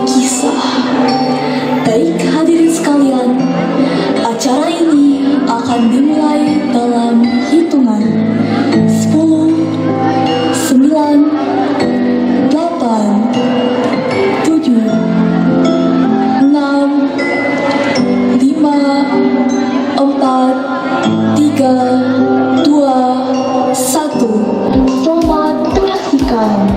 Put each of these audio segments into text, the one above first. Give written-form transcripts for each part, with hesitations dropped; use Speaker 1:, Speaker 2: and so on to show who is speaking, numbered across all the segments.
Speaker 1: kisah. Baik hadirin sekalian, acara ini akan dimulai dalam hitungan 10, 9, 8, 7, 6, 5, 4, 3, 2, 1. Selamat menyaksikan.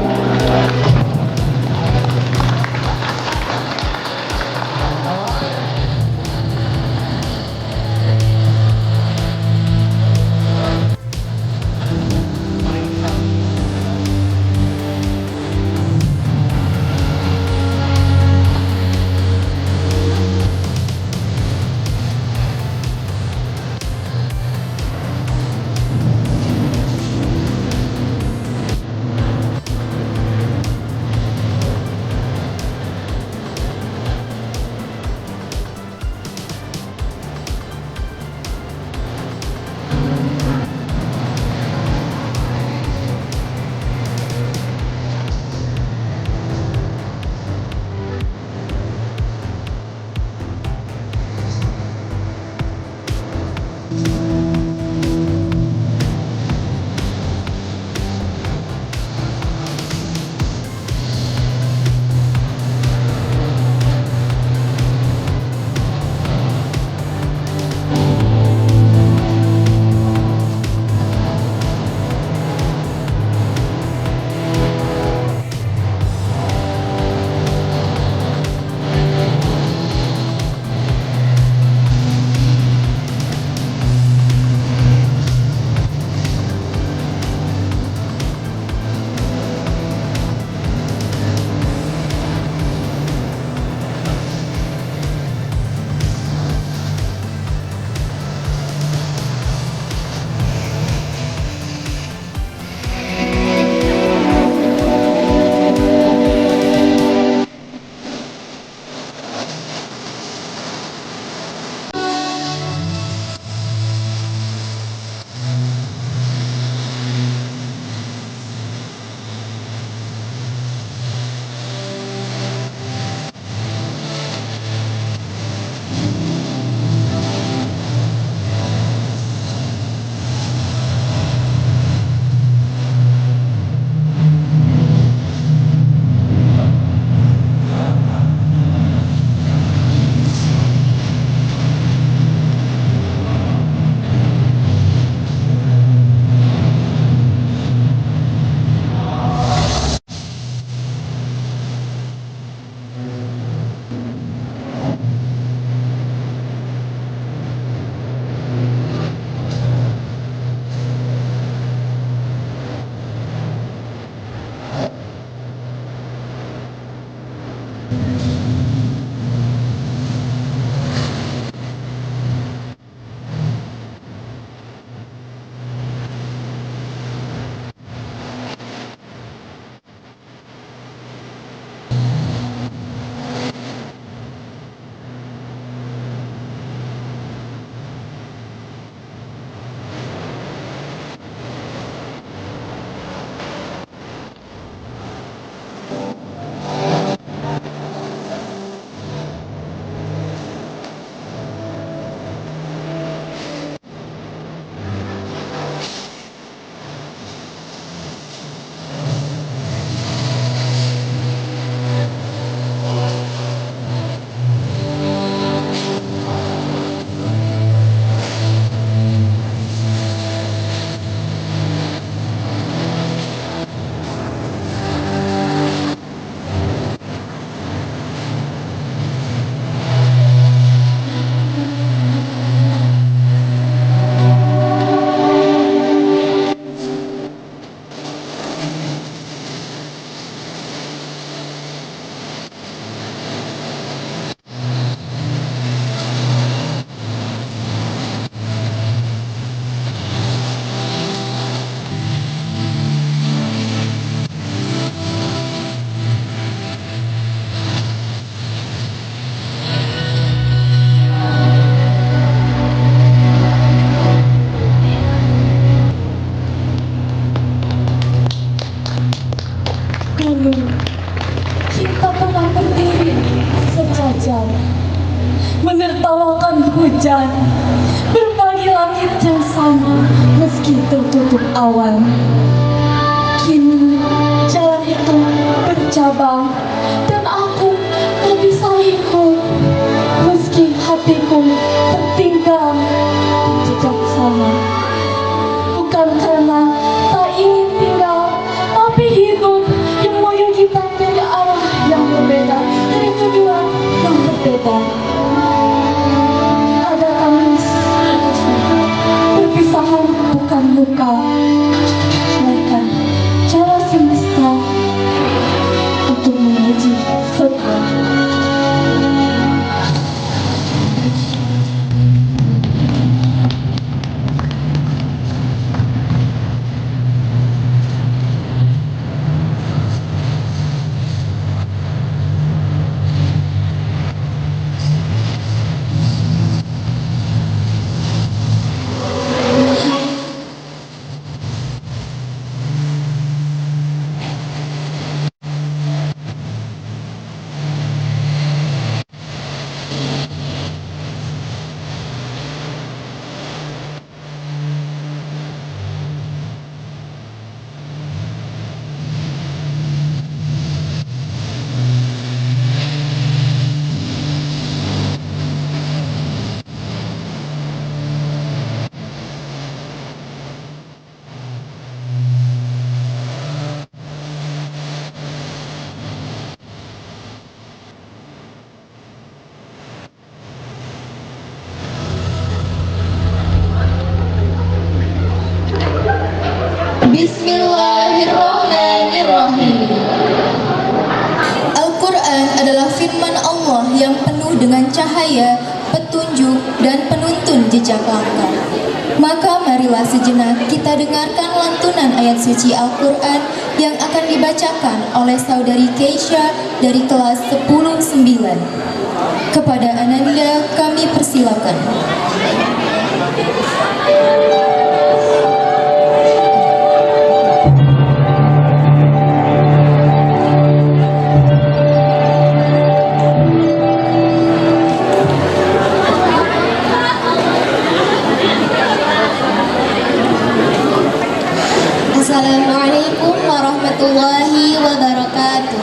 Speaker 1: hujan, berbagi langit yang sama meski tertutup awan. Kini jalan itu bercabang dan aku tak bisa ikut, meski hatiku tertinggal jejak sama. Bukan karena tak ingin tinggal, tapi hidup yang mau kita dari arah yang berbeda, dari tujuan yang berbeda. Ada tangis, perpisahan bukan luka, melainkan cara semesta untuk menguji setia. Bismillahirrahmanirrahim. Al-Quran adalah firman Allah yang penuh dengan cahaya, petunjuk, dan penuntun jejak langkah. Maka marilah sejenak kita dengarkan lantunan ayat suci Al-Quran yang akan dibacakan oleh saudari Keisha dari kelas 10-9. Kepada Ananda kami persilakan. Assalamualaikum warahmatullahi wabarakatuh.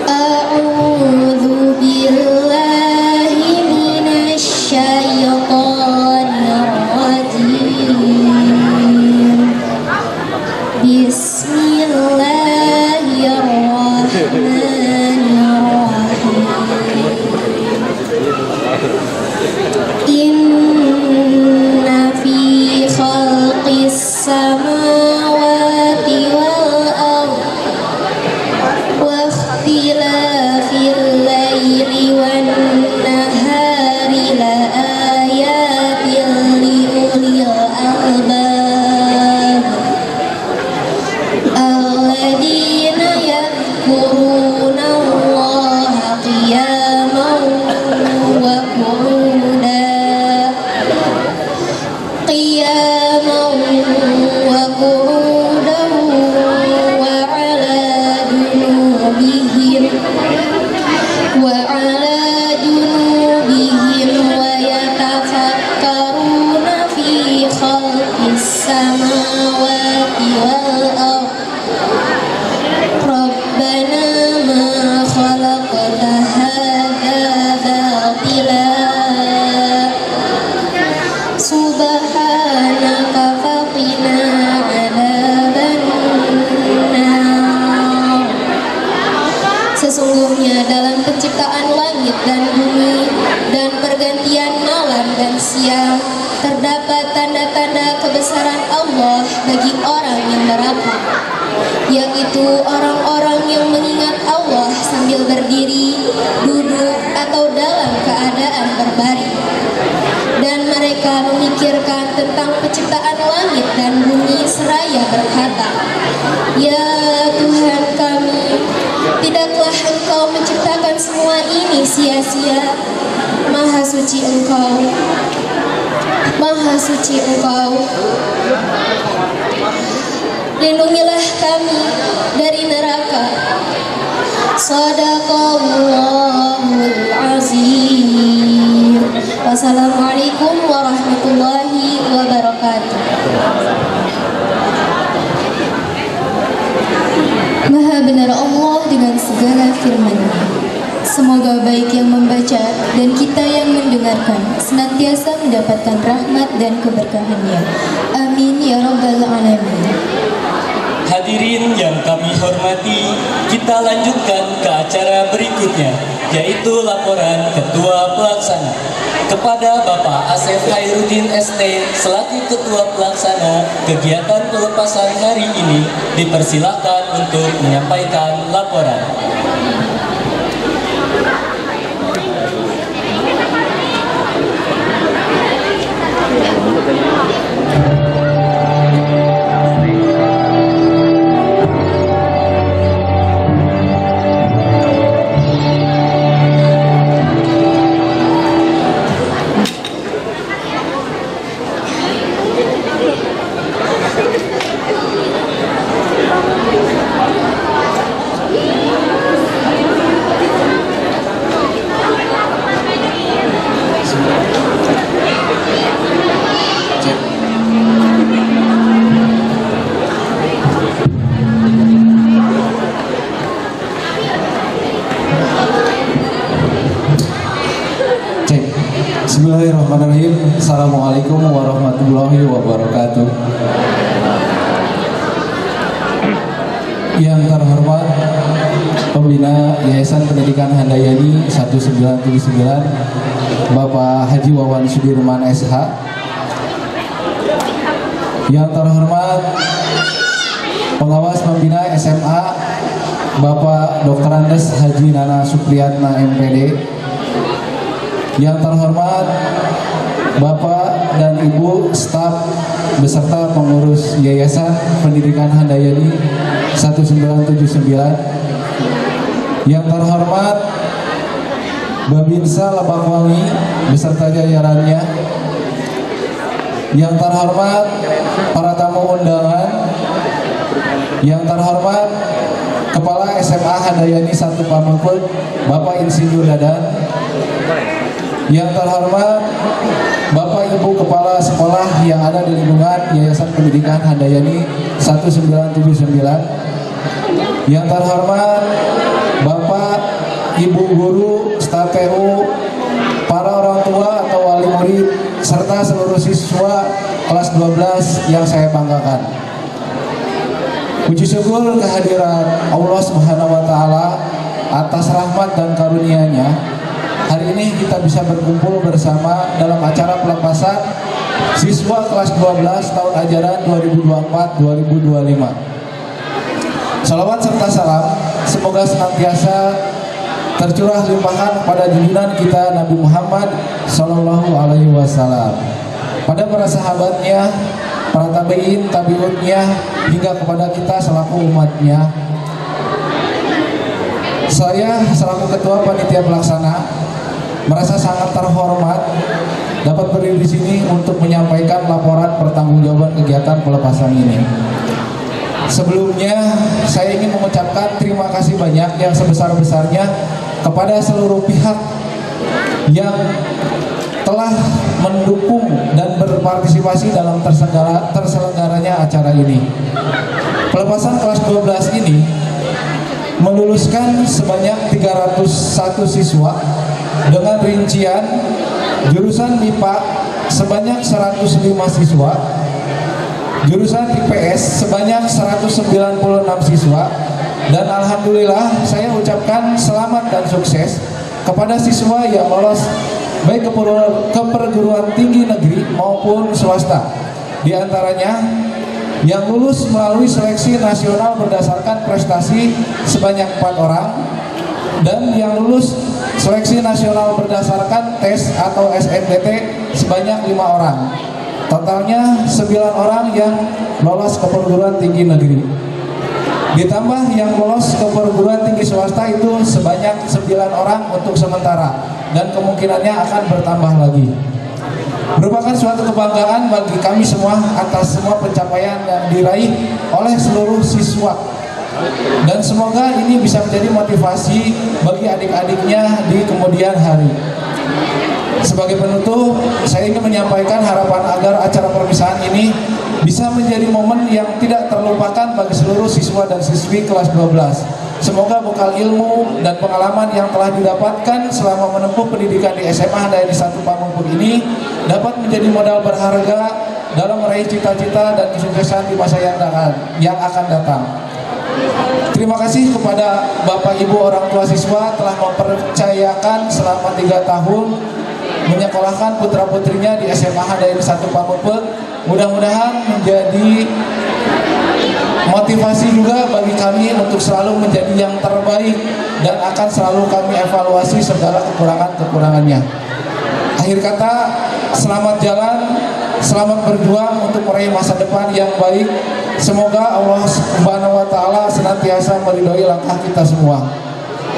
Speaker 1: A'udzu billahi minasy syaithanir rajim. Inna fi khalqis samawati wal ardh wa ikhtilafil laili wan nahari la ayatin li ulil albab alladzina yadhkuruna Allaha qiyaman wa qu'udan wa qu'udan wa 'ala junubihim wa yatafakkaruna fi khalqis samawati wal ardh Rabbana ma khalaqta hadza batila subhanaka faqina adzabannar. Sesungguhnya dalam penciptaan langit dan bumi dan pergantian malam dan siang terdapat tanda-tanda kebesaran Allah bagi orang yang berakal, yaitu orang-orang yang mengingat Allah sambil berdiri, duduk, atau dalam keadaan berbaring. Dan mereka memikirkan tentang penciptaan langit dan bumi seraya berkata, Ya Tuhan kami, tidaklah Engkau menciptakan semua ini sia-sia. Maha suci Engkau, Maha suci Engkau. Lindungilah kami dari neraka. Shadaqallah Wassalamualaikum warahmatullahi wabarakatuh. Maha benar Allah dengan segala firman-Nya. Semoga baik yang membaca dan kita yang mendengarkan senantiasa mendapatkan rahmat dan keberkahan-Nya. Amin ya rabbal alamin.
Speaker 2: Hadirin yang kami hormati, kita lanjutkan ke acara berikutnya, yaitu laporan Ketua Pelaksana. Kepada Bapak Asef Khairuddin ST selaku Ketua Pelaksana kegiatan pelepasan hari ini, dipersilahkan untuk menyampaikan laporan.
Speaker 3: Bismillahirrahmanirrahim. Assalamualaikum warahmatullahi wabarakatuh. Yang terhormat Pembina Yayasan Pendidikan Handayani 1979 Bapak Haji Wawan Sudirman SH. Yang terhormat Pengawas Pembina SMA Bapak Dr. Andes Haji Nana Supriyatna MPD. Yang terhormat Bapak dan Ibu staf beserta pengurus Yayasan Pendidikan Handayani 1979. Yang terhormat Babinsa Lebakwangi beserta jajarannya. Yang terhormat para tamu undangan. Yang terhormat Kepala SMA Handayani 1 Pamengpeuk Bapak Insinyur Dadan. Yang terhormat Bapak Ibu Kepala Sekolah yang ada di lingkungan Yayasan Pendidikan Handayani 1979. Yang terhormat Bapak Ibu Guru, staf TU, para orang tua atau wali murid, serta seluruh siswa kelas 12 yang saya banggakan. Puji syukur kehadiran Allah Subhanahu wa Ta'ala atas rahmat dan karunia-Nya. Hari ini kita bisa berkumpul bersama dalam acara pelepasan siswa kelas 12 tahun ajaran 2024-2025. Salawat serta salam semoga senantiasa tercurah limpahan pada junjungan kita Nabi Muhammad Sallallahu Alaihi Wasallam, pada para sahabatnya, para tabiin, tabiutnya, hingga kepada kita selaku umatnya. Saya selaku Ketua Panitia Pelaksana merasa sangat terhormat dapat berdiri di sini untuk menyampaikan laporan pertanggungjawaban kegiatan pelepasan ini. Sebelumnya, saya ingin mengucapkan terima kasih banyak yang sebesar-besarnya kepada seluruh pihak yang telah mendukung dan berpartisipasi dalam terselenggaranya acara ini. Pelepasan kelas 12 ini meluluskan sebanyak 301 siswa dengan rincian jurusan MIPA sebanyak 105 siswa, jurusan IPS sebanyak 196 siswa, dan alhamdulillah saya ucapkan selamat dan sukses kepada siswa yang lolos baik ke perguruan tinggi negeri maupun swasta. Di antaranya yang lulus melalui seleksi nasional berdasarkan prestasi sebanyak 4 orang, dan yang lulus seleksi nasional berdasarkan tes atau SNBT sebanyak 5 orang. Totalnya 9 orang yang lolos ke perguruan tinggi negeri. Ditambah yang lolos ke perguruan tinggi swasta itu sebanyak 9 orang untuk sementara, dan kemungkinannya akan bertambah lagi. Merupakan suatu kebanggaan bagi kami semua atas semua pencapaian yang diraih oleh seluruh siswa, dan semoga ini bisa menjadi motivasi bagi adik-adiknya di kemudian hari. Sebagai penutup, saya ingin menyampaikan harapan agar acara perpisahan ini bisa menjadi momen yang tidak terlupakan bagi seluruh siswa dan siswi kelas 12. Semoga bekal ilmu dan pengalaman yang telah didapatkan selama menempuh pendidikan di SMA Handayani 1 Pamengpeuk ini dapat menjadi modal berharga dalam meraih cita-cita dan kesuksesan di masa yang akan datang. Terima kasih kepada Bapak Ibu orang tua siswa telah mempercayakan selama 3 tahun menyekolahkan putra-putrinya di SMA Handayani 1 Pamengpeuk. Mudah-mudahan menjadi motivasi juga bagi kami untuk selalu menjadi yang terbaik dan akan selalu kami evaluasi segala kekurangan-kekurangannya. Akhir kata, selamat jalan, selamat berjuang untuk meraih masa depan yang baik. Semoga Allah Subhanahu wa taala senantiasa meridhoi langkah kita semua.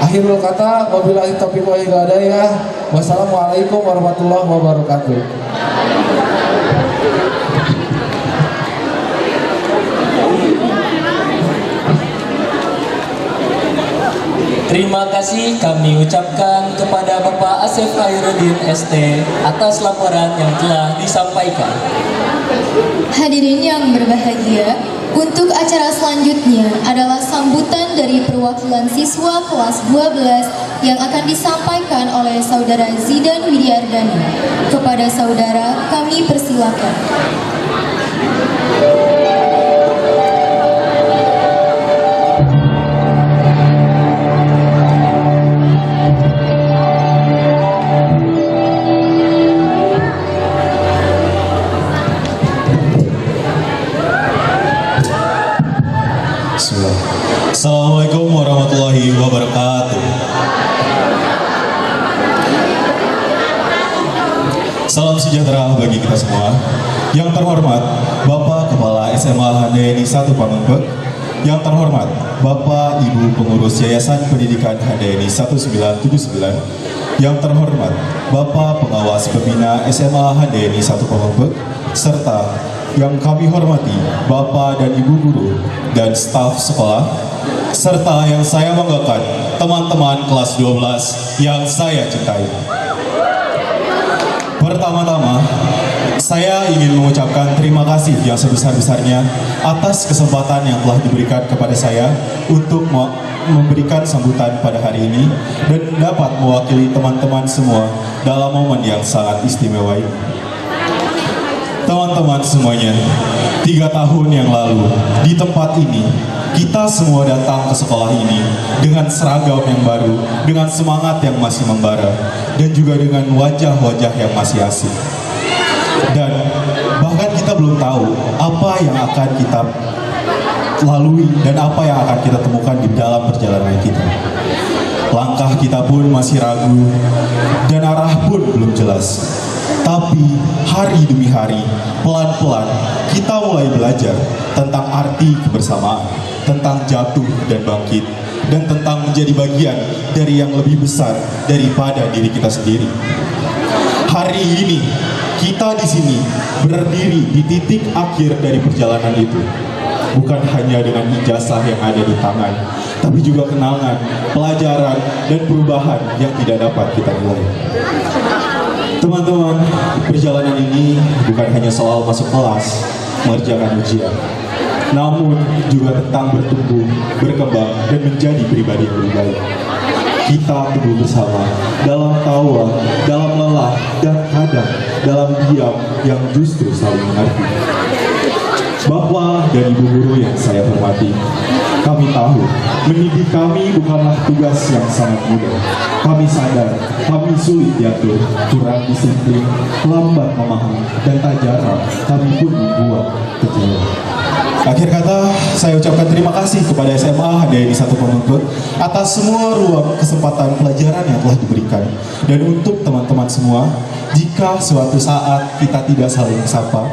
Speaker 3: Akhirul kata, wabillahi taufiq wal hidayah. Wassalamualaikum warahmatullahi wabarakatuh.
Speaker 2: Terima kasih kami ucapkan kepada Bapak Asef Khairuddin ST atas laporan yang telah disampaikan.
Speaker 1: Hadirin yang berbahagia, untuk acara selanjutnya adalah sambutan dari perwakilan siswa kelas 12 yang akan disampaikan oleh Saudara Zidan Widiardani. Kepada saudara, kami persilakan.
Speaker 4: Assalamualaikum warahmatullahi wabarakatuh. Salam sejahtera bagi kita semua. Yang terhormat Bapak Kepala SMA Handayani 1 Pamengpeuk, yang terhormat Bapak Ibu Pengurus Yayasan Pendidikan Handayani 1979, yang terhormat Bapak Pengawas Pembina SMA Handayani 1 Pamengpeuk, serta yang kami hormati Bapak dan Ibu guru dan staf sekolah, serta yang saya banggakan teman-teman kelas 12 yang saya cintai. Pertama-tama, saya ingin mengucapkan terima kasih yang sebesar-besarnya atas kesempatan yang telah diberikan kepada saya untuk memberikan sambutan pada hari ini dan dapat mewakili teman-teman semua dalam momen yang sangat istimewa ini. Teman-teman semuanya, 3 tahun yang lalu di tempat ini kita semua datang ke sekolah ini dengan seragam yang baru, dengan semangat yang masih membara, dan juga dengan wajah-wajah yang masih asing. Dan bahkan kita belum tahu apa yang akan kita lalui dan apa yang akan kita temukan di dalam perjalanan kita. Langkah kita pun masih ragu dan arah pun belum jelas. Tapi hari demi hari, pelan-pelan kita mulai belajar tentang arti kebersamaan, tentang jatuh dan bangkit, dan tentang menjadi bagian dari yang lebih besar daripada diri kita sendiri. Hari ini kita di sini berdiri di titik akhir dari perjalanan itu. Bukan hanya dengan ijazah yang ada di tangan, tapi juga kenangan, pelajaran, dan perubahan yang tidak dapat kita nilai. Teman-teman, perjalanan ini bukan hanya soal masuk kelas, mengerjakan ujian, namun juga tentang bertumbuh, berkembang, dan menjadi pribadi yang lebih baik. Kita tumbuh bersama dalam tawa, dalam lelah, dan kadang dalam diam yang justru saling mengerti. Bapak dan Ibu guru yang saya hormati, kami tahu mendidik kami bukanlah tugas yang sangat mudah. Kami sadar kami sulit diatur, kurang disiplin, lambat memahami, dan tak jarang kami pun membuat kecewa. Akhir kata, saya ucapkan terima kasih kepada SMA Handayani 1 Pamengpeuk atas semua ruang kesempatan pelajaran yang telah diberikan. Dan untuk teman-teman semua, jika suatu saat kita tidak saling sapa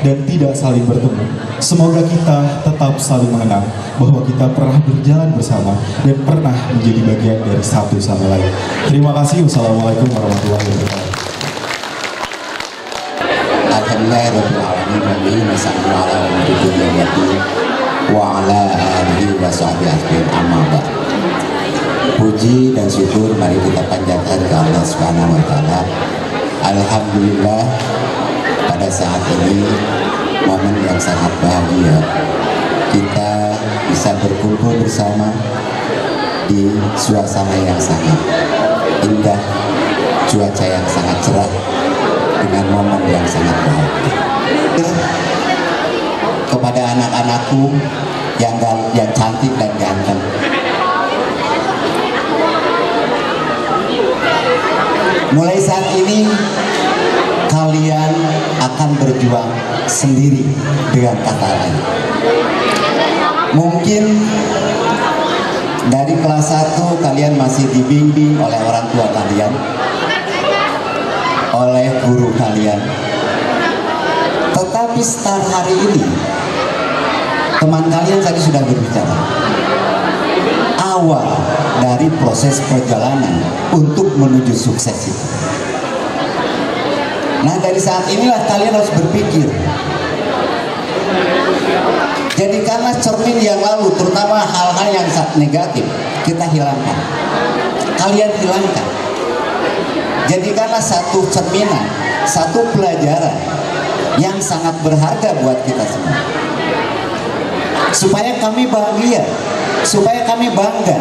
Speaker 4: dan tidak saling bertemu, semoga kita tetap saling mengenang bahwa kita pernah berjalan bersama dan pernah menjadi bagian dari satu sama lain. Terima kasih. Wassalamualaikum warahmatullahi wabarakatuh.
Speaker 5: Alhamdulillahirrahmanirrahim. Wa ala alihi wa sahbihi ajma'in. Amma ba'd. Puji dan syukur mari kita panjatkan ke Allah Subhanahu wa taala. Alhamdulillah, pada saat ini momen yang sangat bahagia. Kita bisa berkumpul bersama di suasana yang sangat indah, cuaca yang sangat cerah, dengan momen yang sangat bahagia. Kepada anak-anakku yang cantik dan ganteng, mulai saat ini kalian akan berjuang sendiri dengan kata lain. Mungkin dari kelas 1 kalian masih dibimbing oleh orang tua kalian, oleh guru kalian. Tetapi start hari ini, teman kalian tadi sudah berbicara. Awal dari proses perjalanan untuk menuju sukses itu. Nah, dari saat inilah kalian harus berpikir. Jadikanlah cermin yang lalu, terutama hal-hal yang negatif, kita hilangkan. Kalian hilangkan. Jadikanlah satu cerminan, satu pelajaran yang sangat berharga buat kita semua. Supaya kami bahagia, supaya kami bangga.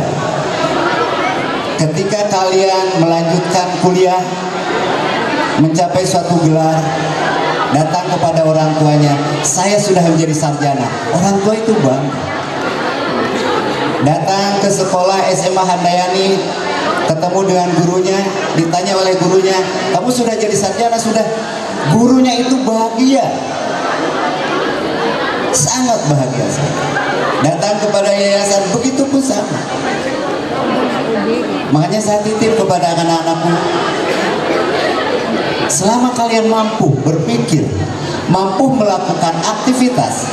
Speaker 5: Ketika kalian melanjutkan kuliah, mencapai suatu gelar, datang kepada orang tuanya, saya sudah menjadi sarjana. Orang tua itu bangga. Datang ke sekolah SMA Handayani, ketemu dengan gurunya, ditanya oleh gurunya, kamu sudah jadi sarjana? Sudah. Gurunya itu bahagia, sangat bahagia. Datang kepada yayasan, begitu pun sama. Makanya saya titip kepada anak-anakku, selama kalian mampu berpikir, mampu melakukan aktivitas,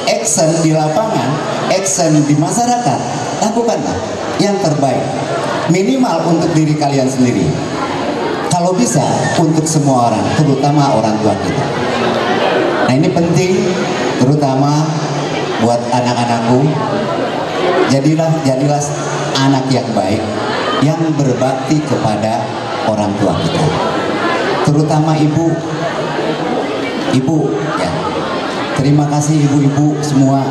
Speaker 5: action di lapangan, action di masyarakat, lakukanlah yang terbaik. Minimal untuk diri kalian sendiri. Kalau bisa untuk semua orang, terutama orang tua kita. Nah, ini penting, terutama buat anak-anakku. Jadilah anak yang baik, yang berbakti kepada orang tua kita. Terutama ibu ya. Terima kasih ibu-ibu semua.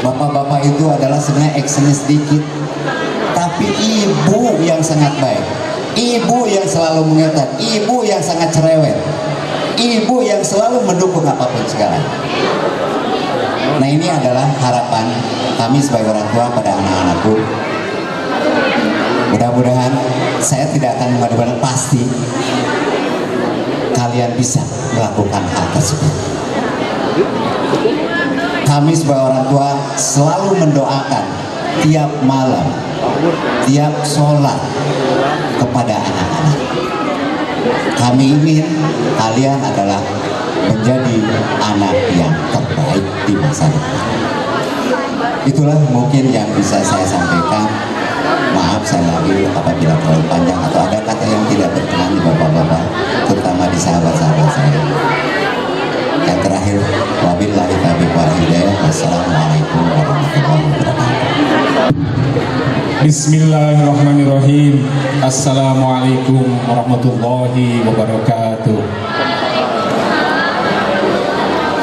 Speaker 5: Bapak-bapak itu adalah sebenarnya actionnya sedikit, tapi ibu yang sangat baik, ibu yang selalu mengingatkan, ibu yang sangat cerewet, ibu yang selalu mendukung apapun segala. Nah, ini adalah harapan kami sebagai orang tua pada anak-anakku. Mudah-mudahan saya tidak akan mengadu-adu, pasti kalian bisa melakukan hal tersebut. Kami sebagai orang tua selalu mendoakan tiap malam, tiap sholat kepada anak-anak. Kami ingin kalian adalah menjadi anak yang terbaik di masa depan. Itulah mungkin yang bisa saya sampaikan. Maaf saya lagi apabila terlalu panjang atau ada kata yang tidak berkenan di bapak-bapak, terutama di sahabat-sahabat saya. Yang terakhir, wabillahi taufiq wal hidayah. Wassalamualaikum warahmatullahi wabarakatuh.
Speaker 6: Bismillahirrahmanirrahim. Assalamualaikum warahmatullahi wabarakatuh.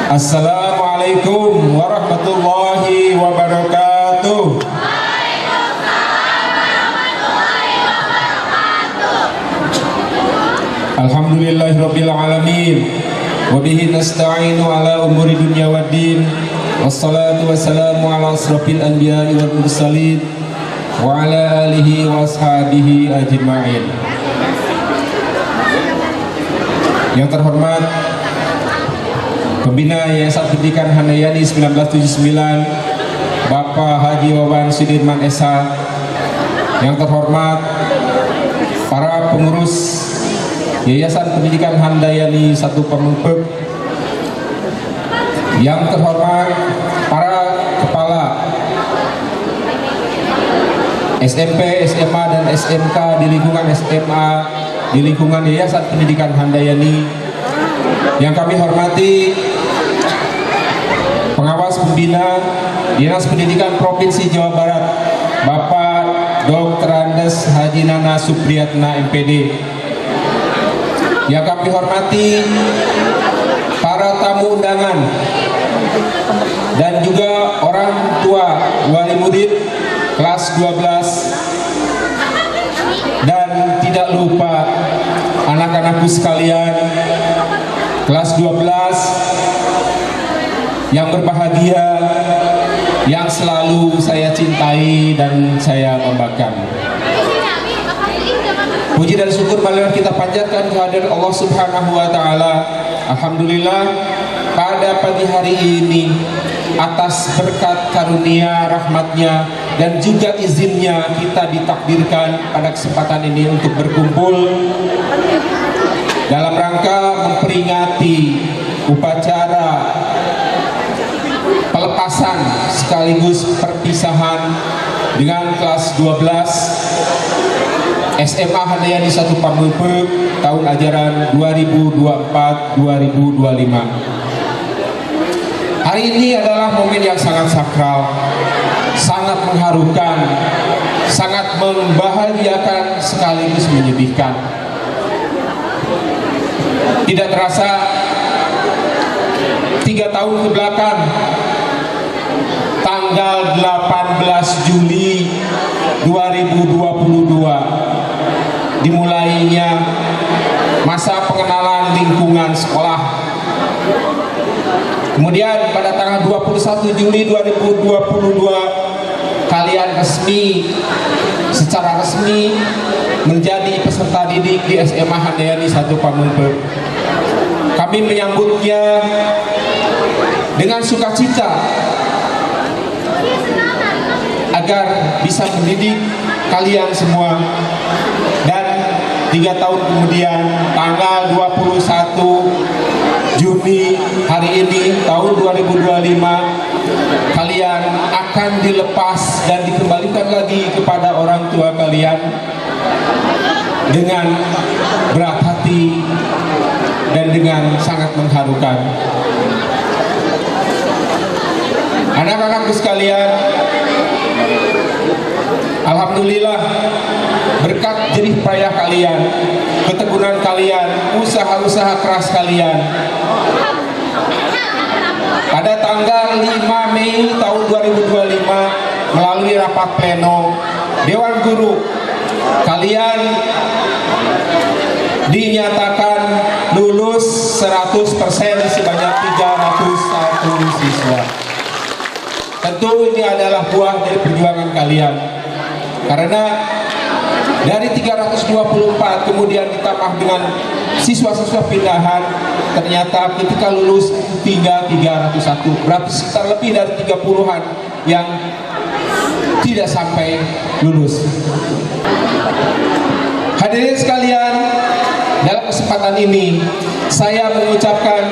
Speaker 6: Assalamualaikum warahmatullahi wabarakatuh. Alhamdulillahirabbil alamin. Wa bihi nasta'inu ala umuri dunya waddin. Wassalatu wassalamu ala asrafil anbiya'i wal mursalin wa ala alihi wa ashabihi ajma'in. Yang terhormat Pembina Yayasan Pendidikan Handayani 1979 Bapak Haji Wawan Sudirman Esa. Yang terhormat para pengurus Yayasan Pendidikan Handayani 1 Pamengpeuk. Yang terhormat para kepala SMP, SMA, dan SMK di lingkungan SMA, di lingkungan Yayasan Pendidikan Handayani. Yang kami hormati pengawas pembina Dinas Pendidikan Provinsi Jawa Barat, Bapak Dr. Andes Haji Nana Supriyatna MPD. Yang kami hormati para tamu undangan dan juga orang tua wali murid kelas 12, dan tidak lupa anak-anakku sekalian kelas 12 yang berbahagia, yang selalu saya cintai dan saya banggakan. Puji dan syukur marilah kita panjatkan kehadirat Allah Subhanahu wa taala. Alhamdulillah, pada pagi hari ini atas berkat karunia, rahmatnya, dan juga izinnya kita ditakdirkan pada kesempatan ini untuk berkumpul dalam rangka memperingati upacara pelepasan sekaligus perpisahan dengan kelas 12 SMA Handayani 1 Pamengpeuk tahun ajaran 2024-2025. Hari ini adalah momen yang sangat sakral, sangat mengharukan, sangat membahagiakan sekaligus menyedihkan. Tidak terasa 3 tahun ke belakang, tanggal 18 Juli 2022 dimulainya masa pengenalan lingkungan sekolah. Kemudian pada tanggal 21 Juli 2022 kalian secara resmi menjadi peserta didik di SMA Handayani 1 Pamengpeuk. Kami menyambutnya dengan sukacita agar bisa mendidik kalian semua. Dan 3 tahun kemudian tanggal 21 Juni hari ini tahun 2025 kalian akan dilepas dan dikembalikan lagi kepada orang tua kalian dengan berat hati dan dengan sangat mengharukan. Anak-anakku sekalian, alhamdulillah berkat jerih payah kalian, ketekunan kalian, usaha-usaha keras kalian, pada tanggal 5 Mei tahun 2025 melalui rapat pleno Dewan Guru, kalian dinyatakan lulus 100% sebanyak 301 siswa. Tentu ini adalah buah dari perjuangan kalian, karena dari 324 kemudian ditambah dengan siswa-siswa pindahan, ternyata ketika lulus tinggal 301, berarti sekitar lebih dari 30-an yang tidak sampai lulus. Hadirin sekalian, dalam kesempatan ini saya mengucapkan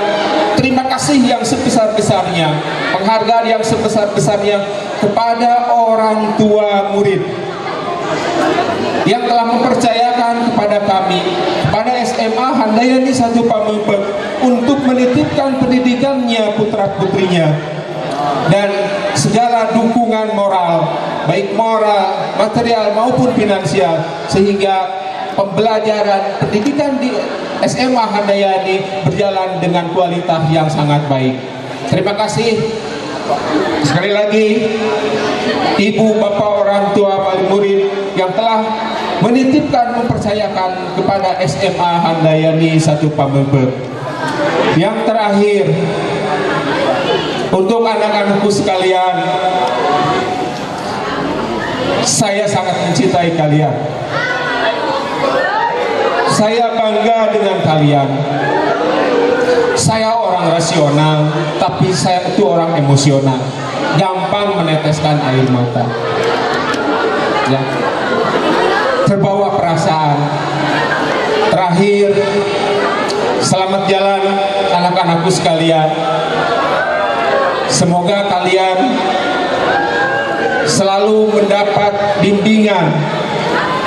Speaker 6: terima kasih yang sebesar-besarnya, penghargaan yang sebesar-besarnya kepada orang tua murid yang telah mempercayakan kepada kami, kepada SMA Handayani 1 Pamengpeuk, untuk menitipkan pendidikannya putra-putrinya dan segala dukungan moral, baik moral, material maupun finansial, sehingga pembelajaran pendidikan di SMA Handayani berjalan dengan kualitas yang sangat baik. Terima kasih sekali lagi ibu, bapak, orang tua, wali murid yang telah menitipkan, mempercayakan kepada SMA Handayani 1 Pamengpeuk. Yang terakhir, untuk anak-anakku sekalian, saya sangat mencintai kalian. Saya bangga dengan kalian. Saya orang rasional, tapi saya itu orang emosional, gampang meneteskan air mata, ya, terbawa perasaan. Terakhir, selamat jalan anak-anakku sekalian. Semoga kalian selalu mendapat bimbingan,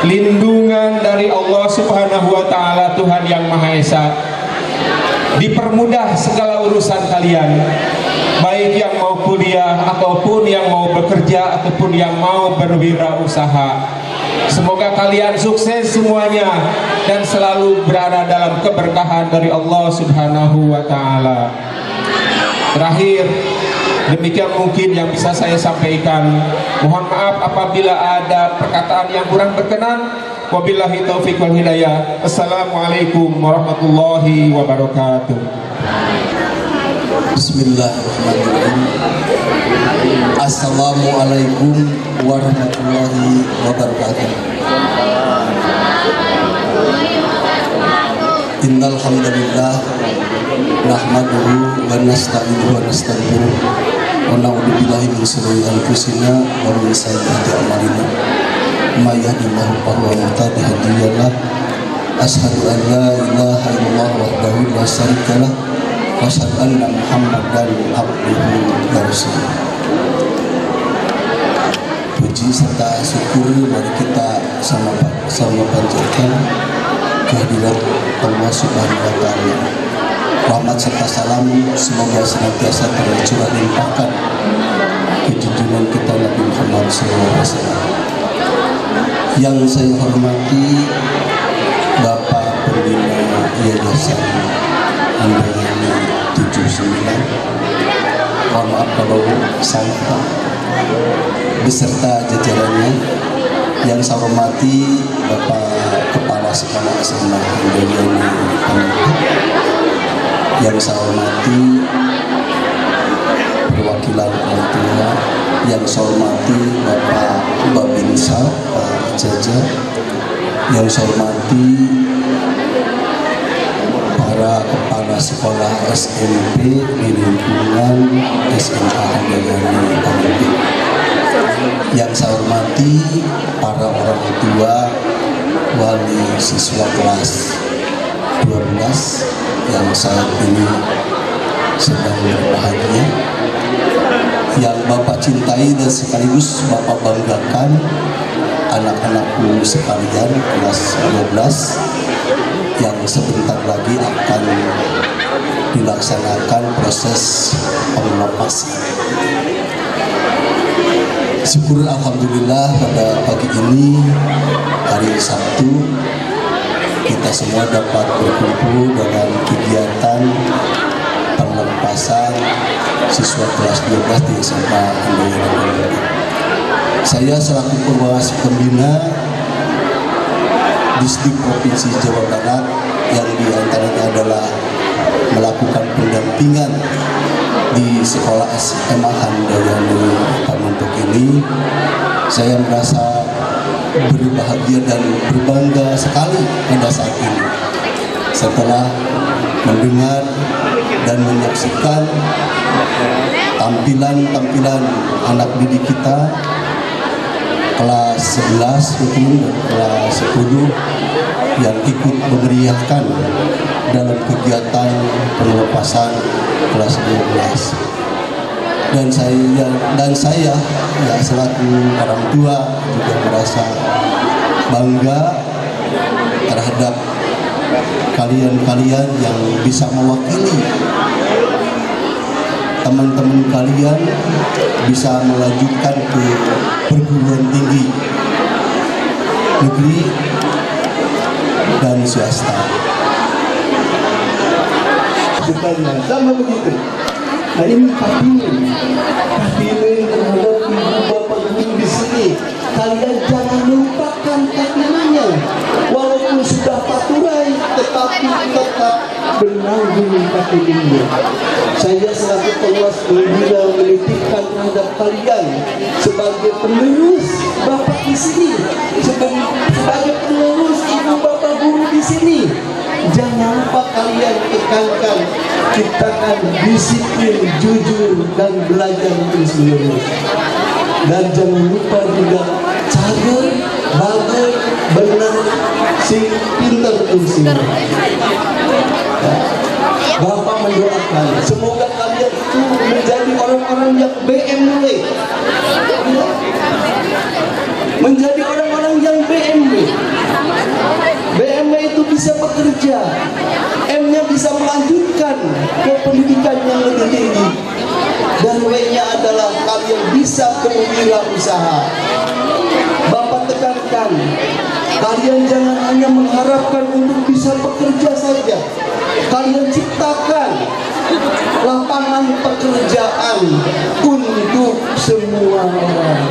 Speaker 6: lindungan dari Allah Subhanahu wa taala, Tuhan yang Maha Esa. Dipermudah segala urusan kalian, baik yang mau kuliah ataupun yang mau bekerja ataupun yang mau berwirausaha. Semoga kalian sukses semuanya dan selalu berada dalam keberkahan dari Allah Subhanahu wa taala. Terakhir, demikian mungkin yang bisa saya sampaikan. Mohon maaf apabila ada perkataan yang kurang berkenan. Wabillahi taufiq wal hidayah. Assalamualaikum warahmatullahi wabarakatuh.
Speaker 7: Bismillahirrahmanirrahim. Assalamualaikum warahmatullahi wabarakatuh. Innal hamdalillah nahmaduhu wa nasta'inuhu wa nastaghfiruh wa na'udzu billahi min shururi anfusina wa min sayyiati a'malina. May yahdihillahu fahuwa muhtadin. Asyhadu an la ilaha illallah wahdahu la syarika lah wa asyhadu anna Muhammadan abduhu wa rasuluh. Puji serta syukur mari kita sama panjatkan kehadirat Allah Subhanahu wa taala. Rahmat serta salam semoga senantiasa tercurah limpahkan ke junjungan kita Nabi Muhammad SAW. Yang saya hormati Bapak Pembina Yayasan Handayani 79, mohon maaf kalau salah, beserta jajarannya. Yang saya hormati Bapak Kepala Sekolah SMA Handayani, yang saya hormati perwakilan orang tua, yang saya hormati Bapak Babinsa, Pak Jaja, yang saya hormati para kepala sekolah SMP di lingkungan SMA Handayani Pamungpek, yang saya hormati para orang tua wali siswa kelas 12 yang saat ini sedang berbahagia, yang Bapak cintai dan sekaligus Bapak banggakan, anak-anakku sekalian kelas 12 yang sebentar lagi akan dilaksanakan proses pengelepasan. Syukur alhamdulillah pada pagi ini hari Sabtu kita semua dapat berkumpul dalam kegiatan pengelepasan siswa kelas 12 di SMA Handayani. Saya selaku pengawas pembina Distrik Provinsi Jawa Barat yang diantaranya adalah melakukan pendampingan di sekolah SMA Handayani Pamungpek ini, saya merasa berbahagia dan berbangga sekali pada saat ini setelah mendengar dan menyaksikan tampilan anak didik kita kelas 11 dan kelas 10 yang ikut memeriahkan dalam kegiatan pengelepasan kelas 12. Dan saya ya selaku orang tua juga merasa bangga terhadap kalian-kalian yang bisa mewakili teman-teman kalian bisa melanjutkan ke perguruan tinggi negeri dan swasta. Sama begitu. Nah ini kapilin terhadap ibu bapak guru di sini. Kalian jangan lupakan kakilnya. Walaupun sudah paturai, tetapi tetap menanggung kakilnya. Saya selaku pengawas pembina menitipkan terhadap kalian sebagai penerus bapak di sini, sebagai penerus ibu bapak guru di sini. Jangan lupa kalian tekankan, ciptakan disiplin, jujur dan belajar terus-menerus. Dan jangan lupa juga cager, bager, benar, sing pintar sing. Bapak mendoakan semoga kalian itu menjadi orang-orang yang BMW, menjadi orang-orang yang BMW. BMW itu bisa bekerja, M-nya bisa melanjutkan ke pendidikan yang lebih tinggi, dan W-nya adalah kalian bisa berwirausaha. Bapak tekankan harapkan. Kalian jangan hanya mengharapkan untuk bisa bekerja saja. Kalian ciptakan lapangan pekerjaan untuk semua orang.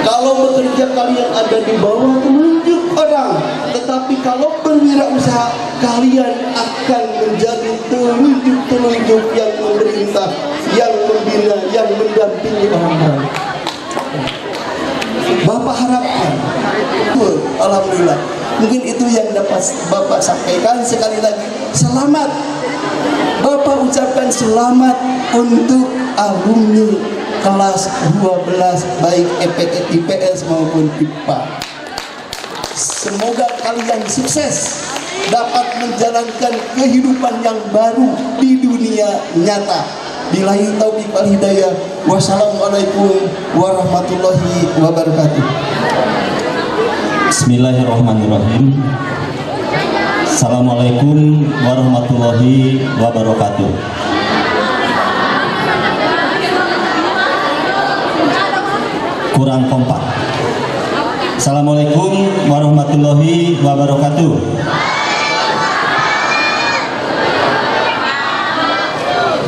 Speaker 7: Kalau bekerja kalian ada di bawah telunjuk orang, tetapi kalau berwirausaha kalian akan menjadi telunjuk-telunjuk yang memerintah, yang membina, yang mendampingi orang-orang. Bapak harapkan, alhamdulillah. Mungkin itu yang dapat Bapak sampaikan. Sekali lagi, selamat. Bapak ucapkan selamat untuk alumni kelas 12 baik IPS maupun IPA. Semoga kalian sukses dapat menjalankan kehidupan yang baru di dunia nyata. Billahi taufiq wal hidayah. Wassalamualaikum warahmatullahi wabarakatuh.
Speaker 8: Bismillahirrahmanirrahim. Assalamualaikum warahmatullahi wabarakatuh. Kurang kompak. Assalamualaikum warahmatullahi wabarakatuh.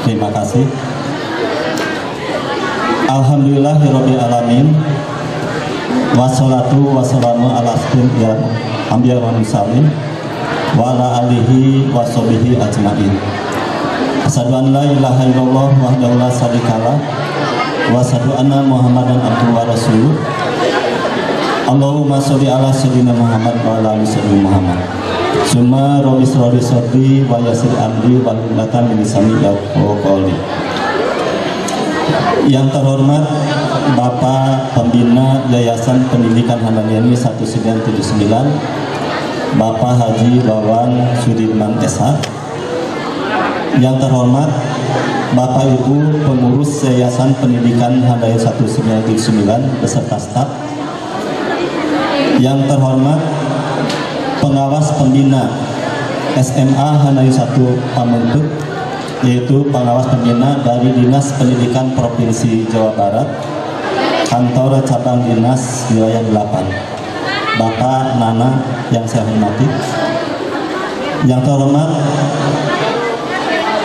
Speaker 8: Terima kasih. Alhamdulillahirabbil alamin. Wassalatu wassalamu ala asyrofil anbiya wal mursalin wa ala alihi washabihi ajmain. Asyhadu an la ilaha illallah wahdahu la syarikalah wa asyhadu anna Muhammadan abduhu wa rasuluh. Allahumma sholli ala sayyidina Muhammad wa ala ali sayyidina Muhammad. Summa rabbi shrahli sadri wa yassir amri wa hlul 'uqdatam min lisani yafqahu qawli. Yang terhormat Bapak Pembina Yayasan Pendidikan Handayani 1979, Bapak Haji Wawan Sudirman SH. Yang terhormat Bapak Ibu Pengurus Yayasan Pendidikan Handayani 1979 beserta staf. Yang terhormat Pengawas Pembina SMA Handayani 1 Pamengpeuk, yaitu pengawas pembina dari Dinas Pendidikan Provinsi Jawa Barat, Kantor Cabang Dinas Wilayah 8, Bapak Nana yang saya hormati. Yang terhormat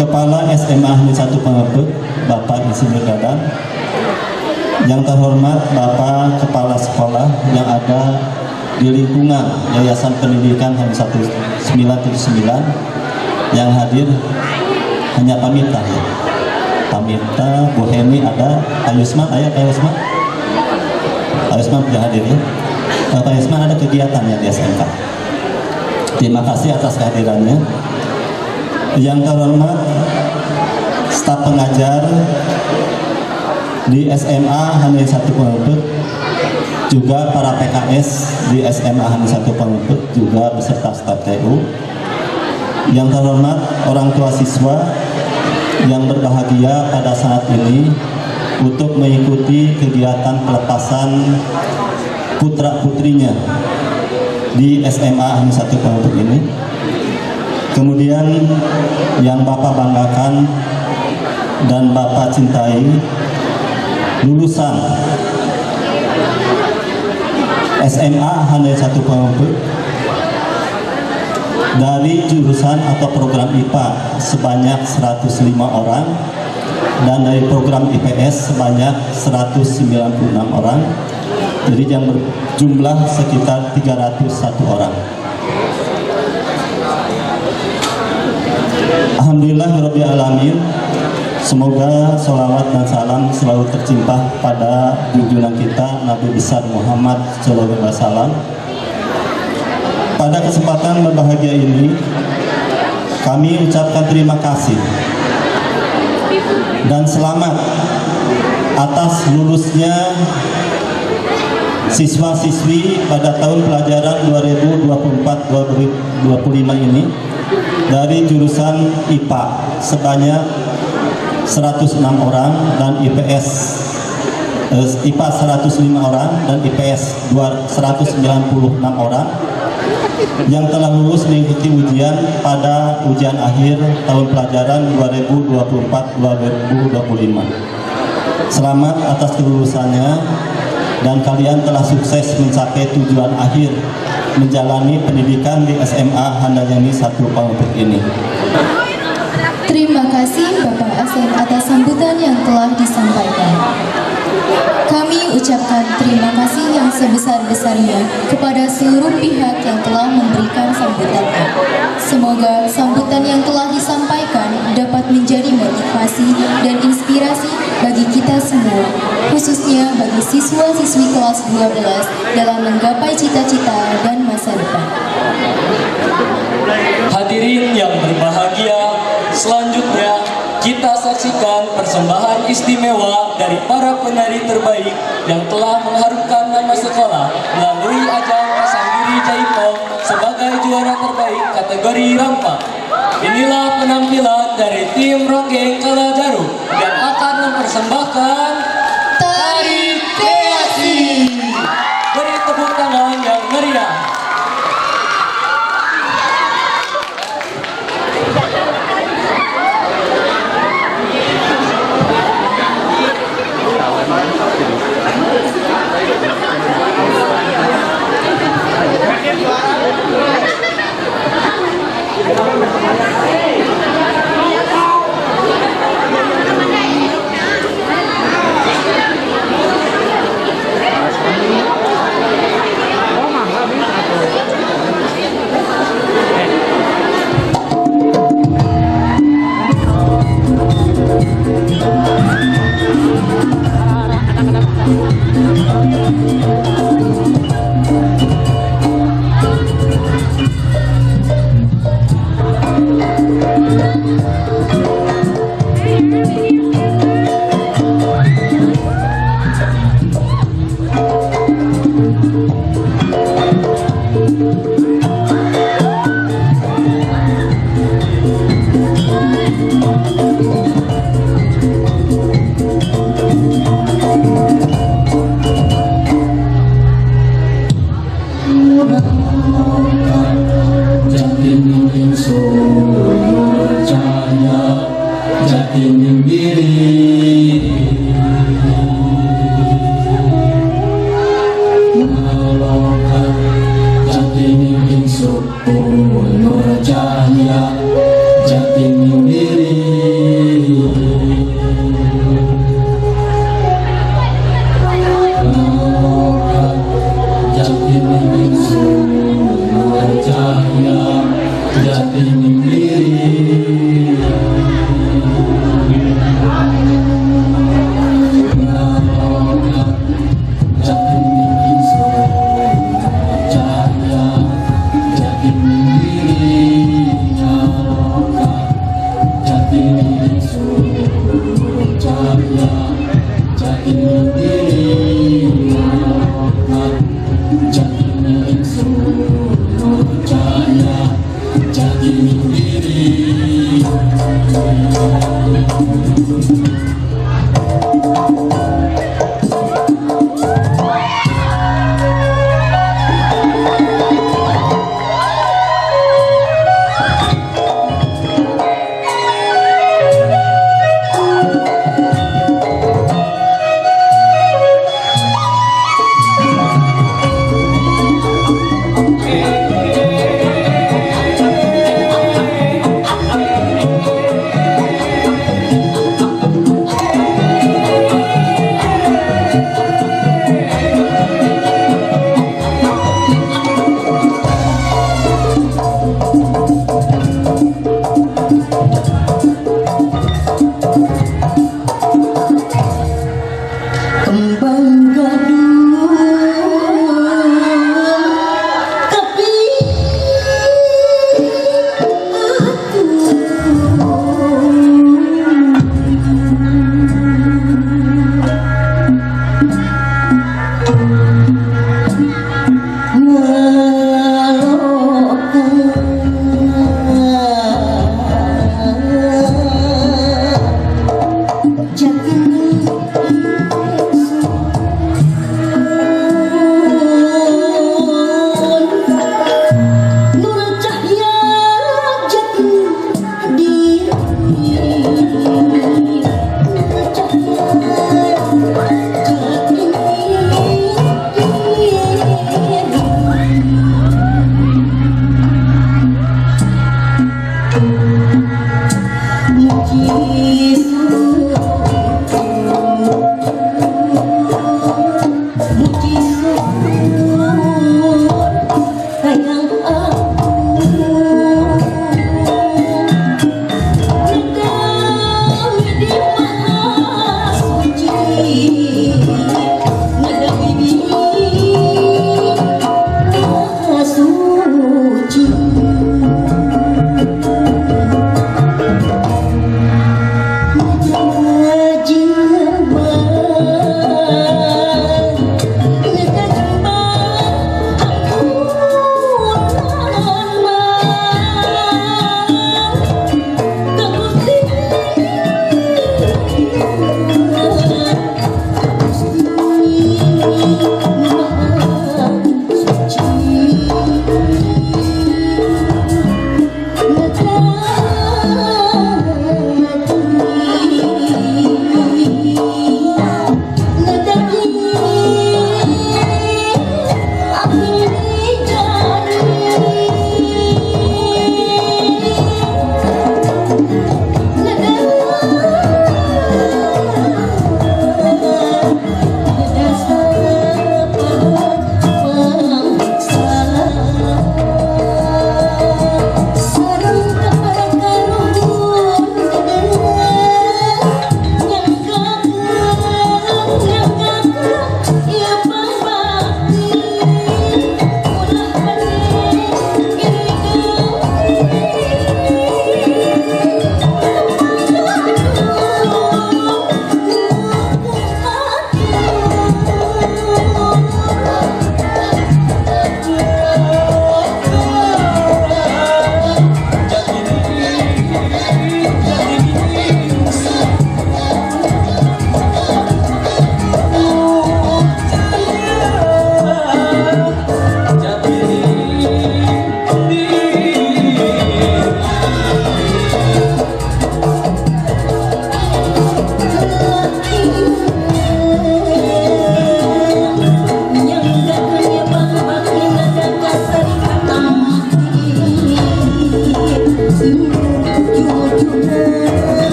Speaker 8: Kepala SMA Handayani 1 Pamengpeuk, Bapak Insinyur Dadan. Yang terhormat Bapak Kepala Sekolah yang ada di lingkungan Yayasan Pendidikan Handayani 1979 yang hadir hanya Pamita ya. Pamita, Bu Hemi ada, Ayusman, ayah Ayusman. Ayusman tidak hadir ya. Pak Ayusman ada kegiatannya di SMK. Terima kasih atas kehadirannya. Yang terhormat staf pengajar di SMA Handayani 1 Pamengpeuk, juga para PKS di SMA Handayani 1 Pamengpeuk juga beserta staf TU. Yang terhormat orang tua siswa yang berbahagia pada saat ini untuk mengikuti kegiatan pelepasan putra-putrinya di SMA Handayani 1 Pamengpeuk ini. Kemudian yang Bapak banggakan dan Bapak cintai, lulusan SMA Handayani 1 Pamengpeuk dari jurusan atau program IPA sebanyak 105 orang dan dari program IPS sebanyak 196 orang. Jadi yang berjumlah sekitar 301 orang. Alhamdulillahirabbil alamin. Semoga sholawat dan salam selalu tercimpah pada junjungan kita Nabi besar Muhammad SAW. Pada kesempatan berbahagia ini, kami ucapkan terima kasih dan selamat atas lulusnya siswa-siswi pada tahun pelajaran 2024-2025 ini dari jurusan IPA sebanyak 106 orang dan IPA 105 orang dan IPS 196 orang yang telah lulus mengikuti ujian pada ujian akhir tahun pelajaran 2024-2025. Selamat atas kelulusannya dan kalian telah sukses mencapai tujuan akhir menjalani pendidikan di SMA Handayani 1 Pamupuk ini.
Speaker 1: Terima kasih Bapak Asep atas sambutan yang telah disampaikan. Kami ucapkan terima kasih yang sebesar-besarnya kepada seluruh pihak yang telah memberikan sambutannya. Semoga sambutan yang telah disampaikan dapat menjadi motivasi dan inspirasi bagi kita semua, khususnya bagi siswa-siswi kelas 12 dalam menggapai cita-cita dan masa depan.
Speaker 2: Hadirin yang berbahagia, selanjutnya kita saksikan persembahan istimewa dari para penari terbaik yang telah mengharumkan nama sekolah melalui ajang Sanggiri Jaipong sebagai juara terbaik kategori rampak. Inilah penampilan dari tim Ronggeng Kalajaru yang akan mempersembahkan Tari Kreasi. Beri tepuk tangan yang meriah.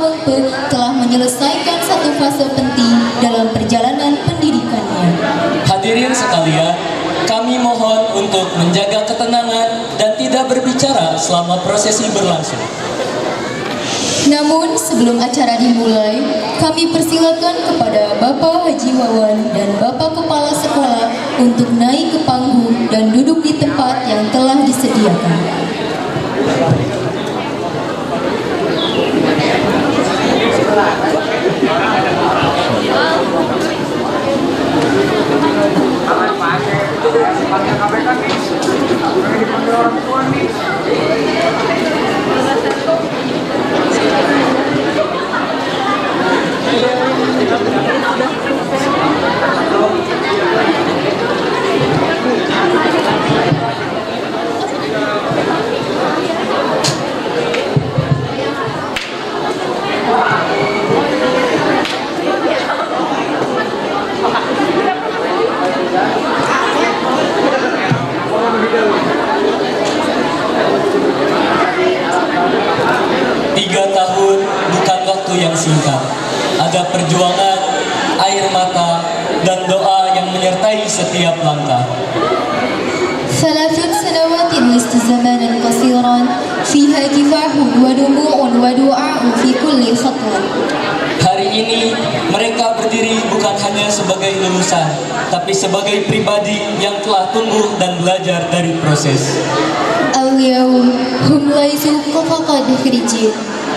Speaker 1: Wengpe telah menyelesaikan satu fase penting dalam perjalanan pendidikannya.
Speaker 2: Hadirin sekalian, kami mohon untuk menjaga ketenangan dan tidak berbicara selama prosesi berlangsung.
Speaker 1: Namun sebelum acara dimulai, kami persilakan kepada Bapak Haji Wawan dan Bapak Kepala Sekolah untuk naik ke panggung dan duduk di tempat yang telah disediakan.
Speaker 2: Yang singkat, ada perjuangan, air mata, dan doa yang menyertai setiap langkah.
Speaker 1: 3 سنوات لست زمانا قصيرا فيها كفاح ودموع ودعاء في كل خطوة.
Speaker 2: Hari ini mereka berdiri bukan hanya sebagai lulusan, tapi sebagai pribadi yang telah tumbuh dan belajar dari proses.
Speaker 1: اليوم هم ليسوا فقط خريجين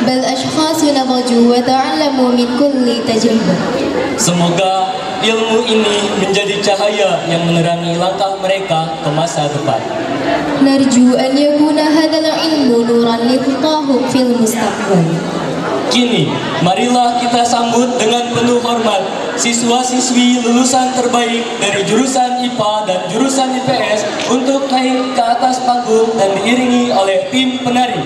Speaker 1: بل أشخاص نضجوا وتعلموا من كل تجربة.
Speaker 2: Semoga ilmu ini menjadi cahaya yang menerangi langkah mereka ke masa depan.
Speaker 1: نرجو أن يكون هذا العلم نورا لخطاهم في المستقبل.
Speaker 2: Kini, marilah kita sambut dengan penuh hormat siswa-siswi lulusan terbaik dari jurusan IPA dan jurusan IPS untuk naik ke atas panggung dan diiringi oleh tim penari.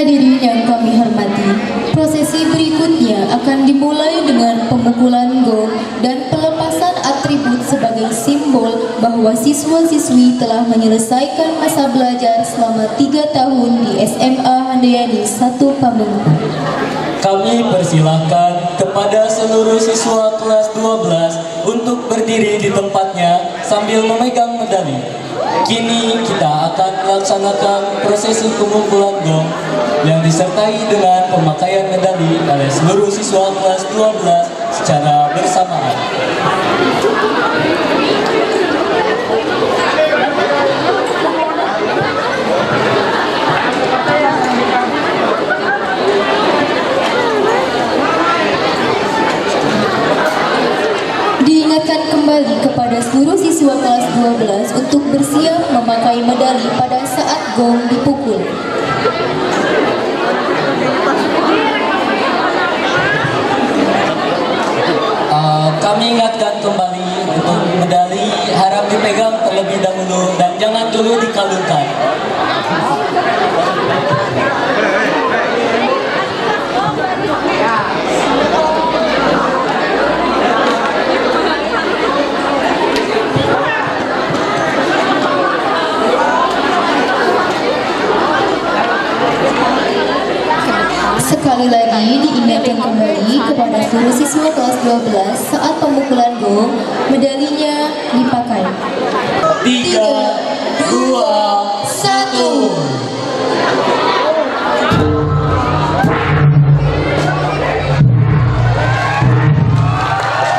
Speaker 1: Hadirin yang kami hormati, prosesi berikutnya akan dimulai dengan pemukulan gong dan pelepasan atribut sebagai simbol bahwa siswa-siswi telah menyelesaikan masa belajar selama 3 tahun di SMA Handayani 1 Pamengperak.
Speaker 2: Kami persilahkan kepada seluruh siswa kelas 12 untuk berdiri di tempatnya sambil memegang medali. Kini kita akan melaksanakan prosesi pemungkulan gong yang disertai dengan pemakaian medali oleh seluruh siswa kelas 12 secara bersamaan.
Speaker 1: Diingatkan kembali kepada seluruh siswa kelas 12 untuk bersiap memakai medali pada saat gong dipukul.
Speaker 2: Kami ingatkan kembali untuk medali harap dipegang terlebih dahulu dan jangan dulu dikalungkan.
Speaker 1: Sekali lagi diingatkan kembali kepada seluruh siswa kelas 12 saat pemukulan gong, medalinya dipakai.
Speaker 2: 3, 2, 1.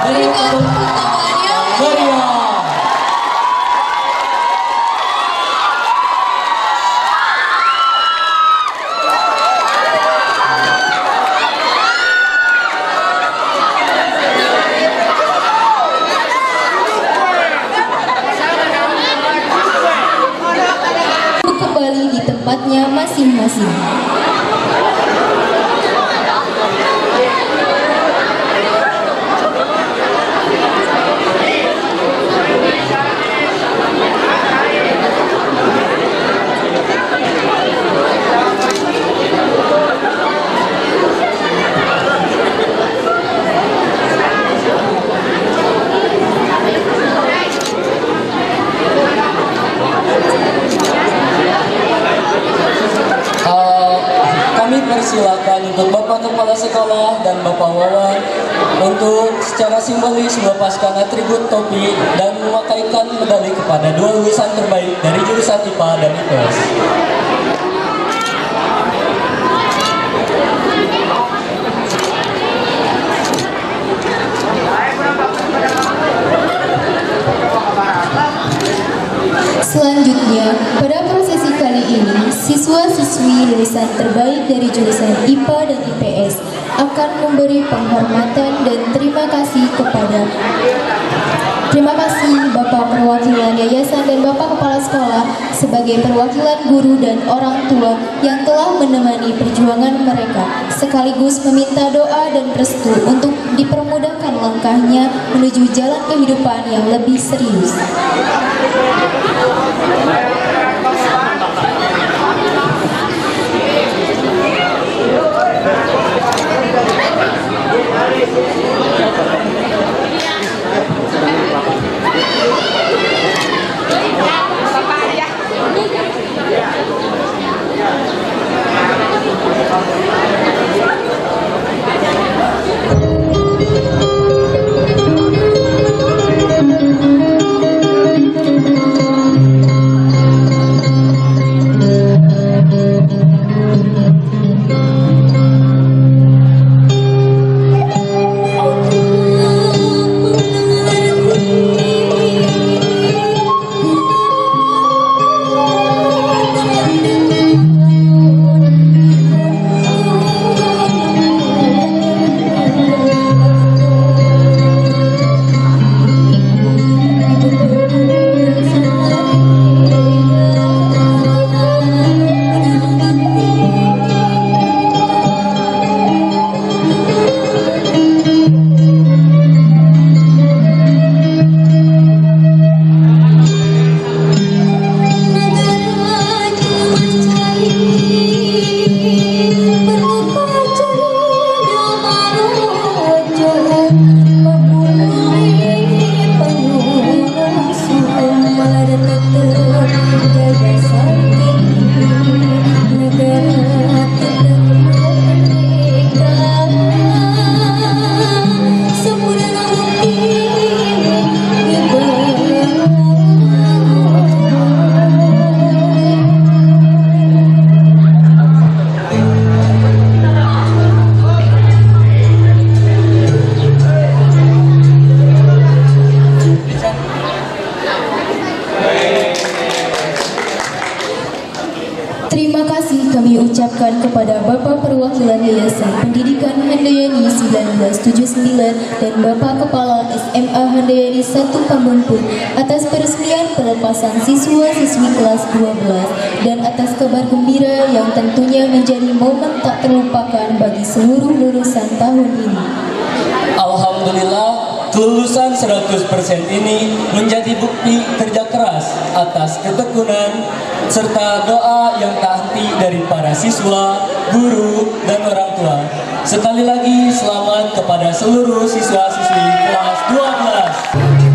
Speaker 1: Berikan tepuk tangannya.
Speaker 2: Meriah.
Speaker 1: Kembali di tempatnya masing-masing.
Speaker 2: Kami persilakan untuk Bapak Kepala Sekolah dan Bapak Wawan untuk secara simbolis melepaskan atribut topi dan memakaikan medali kepada 2 lulusan terbaik dari jurusan IPA dan IPS.
Speaker 1: Selanjutnya, pada prosesi kali ini, siswa-siswi lulusan terbaik dari jurusan IPA dan IPS akan memberi penghormatan dan terima kasih Bapak Perwakilan Yayasan dan Bapak Kepala Sekolah sebagai perwakilan guru dan orang tua yang telah menemani perjuangan mereka, sekaligus meminta doa dan restu untuk dipermudahkan langkahnya menuju jalan kehidupan yang lebih serius. Perwakilan Yayasan Pendidikan Handayani 1979 dan Bapak Kepala SMA Handayani 1 Tambun Pun atas peresmian pelepasan siswa-siswi kelas 12 dan atas kabar gembira yang tentunya menjadi momen tak terlupakan bagi seluruh lulusan tahun ini.
Speaker 2: Alhamdulillah, kelulusan 100% ini menjadi bukti kerja keras atas ketekunan serta doa yang tak henti dari para siswa, guru, dan orang tua. Sekali lagi selamat kepada seluruh siswa-siswi kelas 12.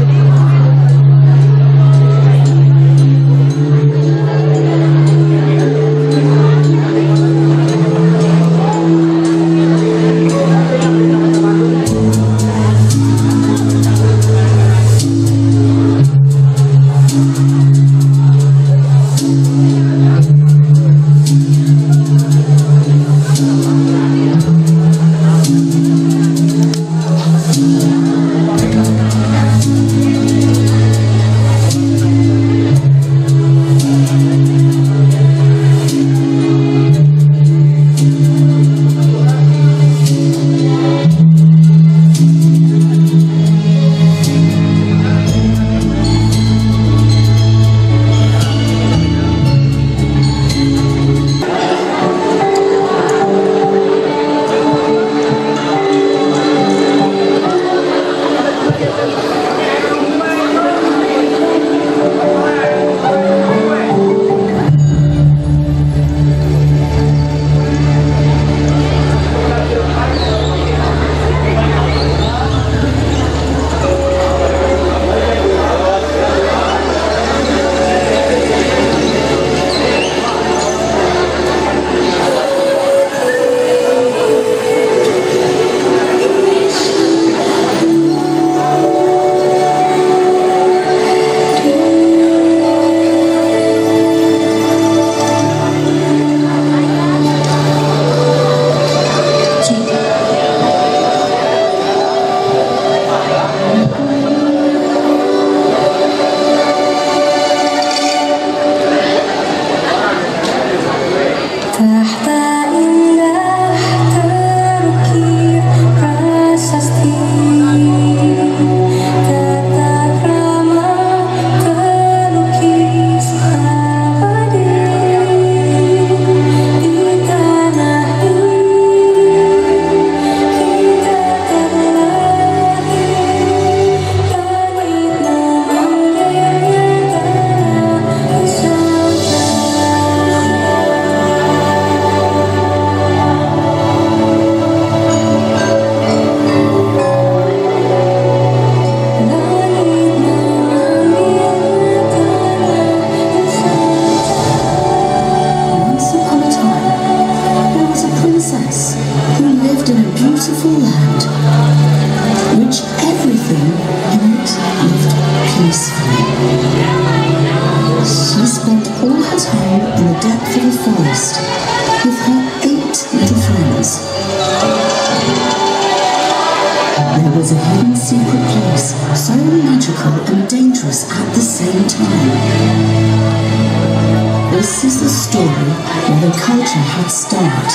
Speaker 9: This is the story where the culture had start.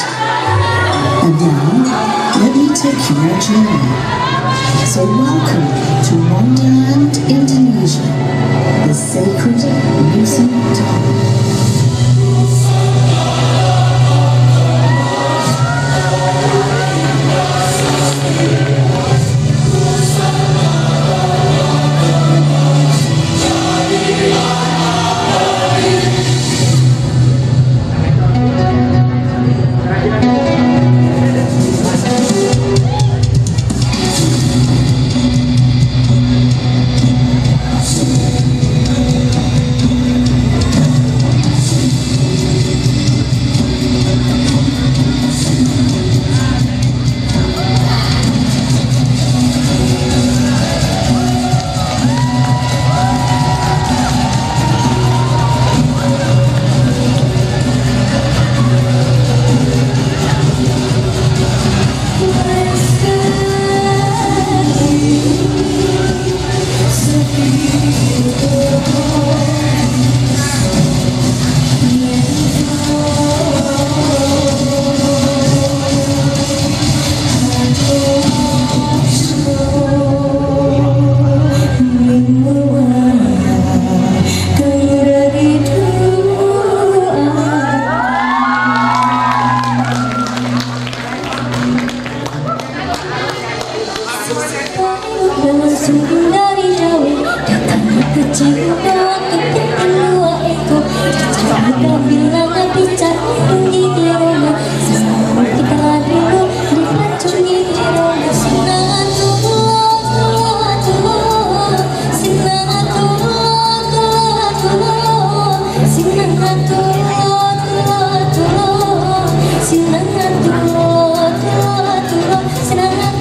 Speaker 9: And now, let me take you on a journey. So welcome to Wonderland, Indonesia, the sacred Nusantara.
Speaker 1: sungguh dari jauh datangnya ke cinta ke kedua eko kita bilang bicara tinggi di rumah selalu kita dulu dipacungi di rumah sinangan sinangan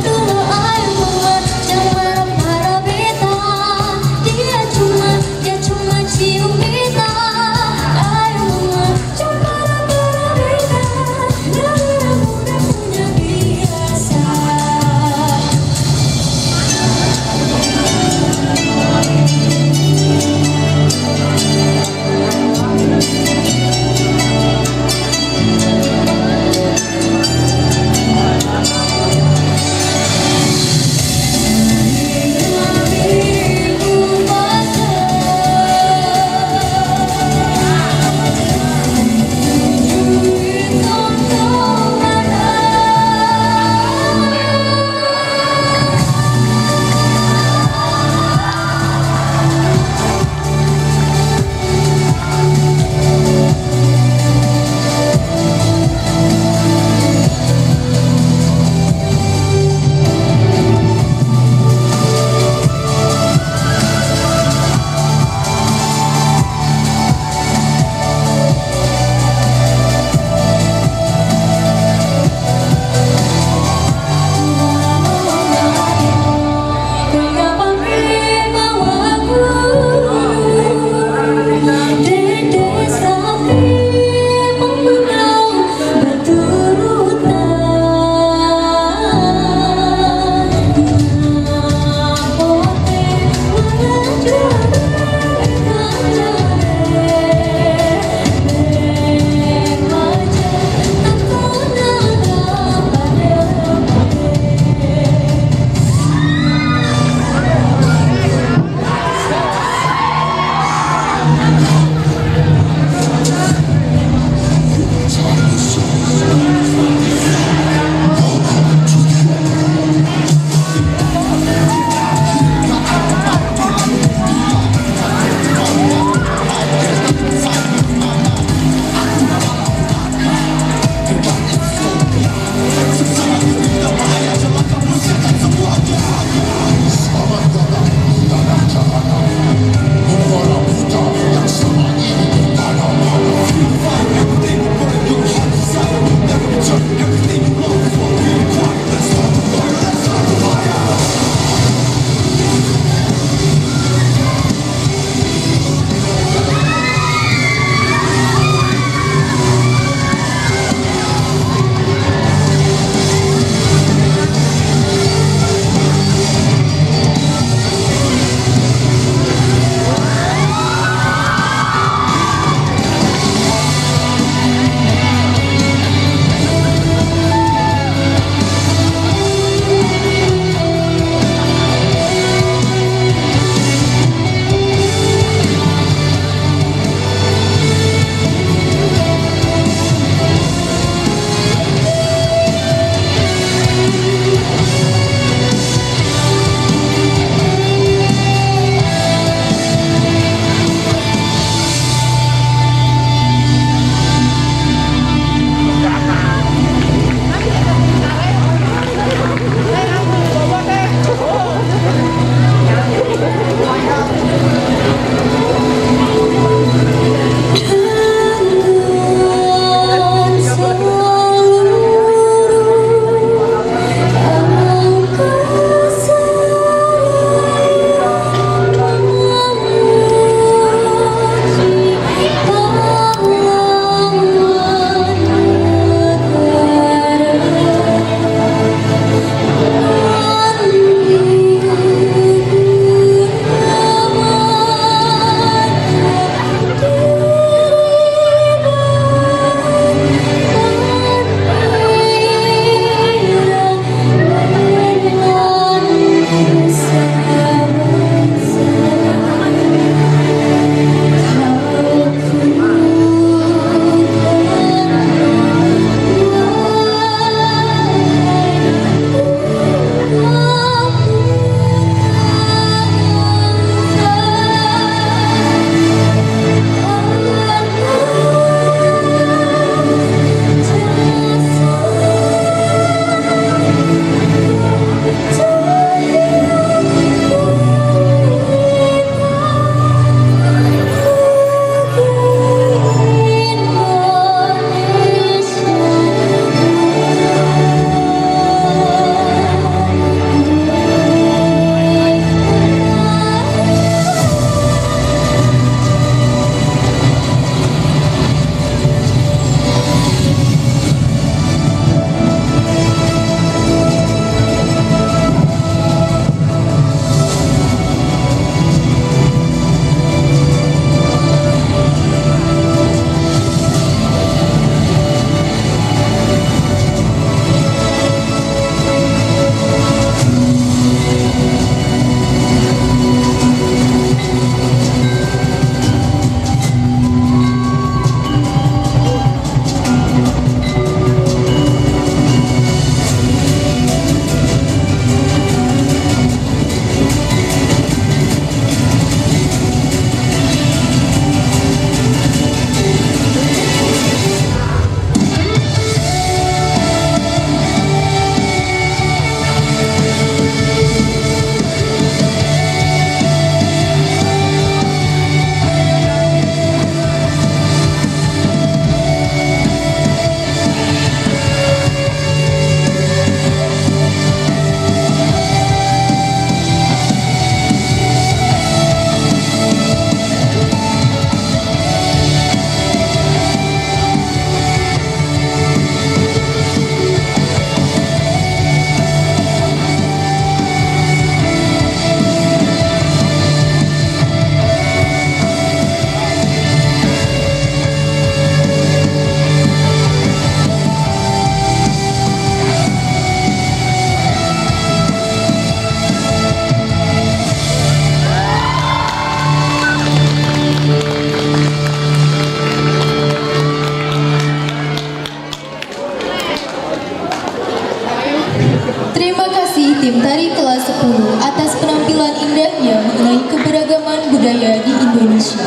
Speaker 1: Terima kasih tim tari kelas 10 atas penampilan indahnya mengenai keberagaman budaya di Indonesia.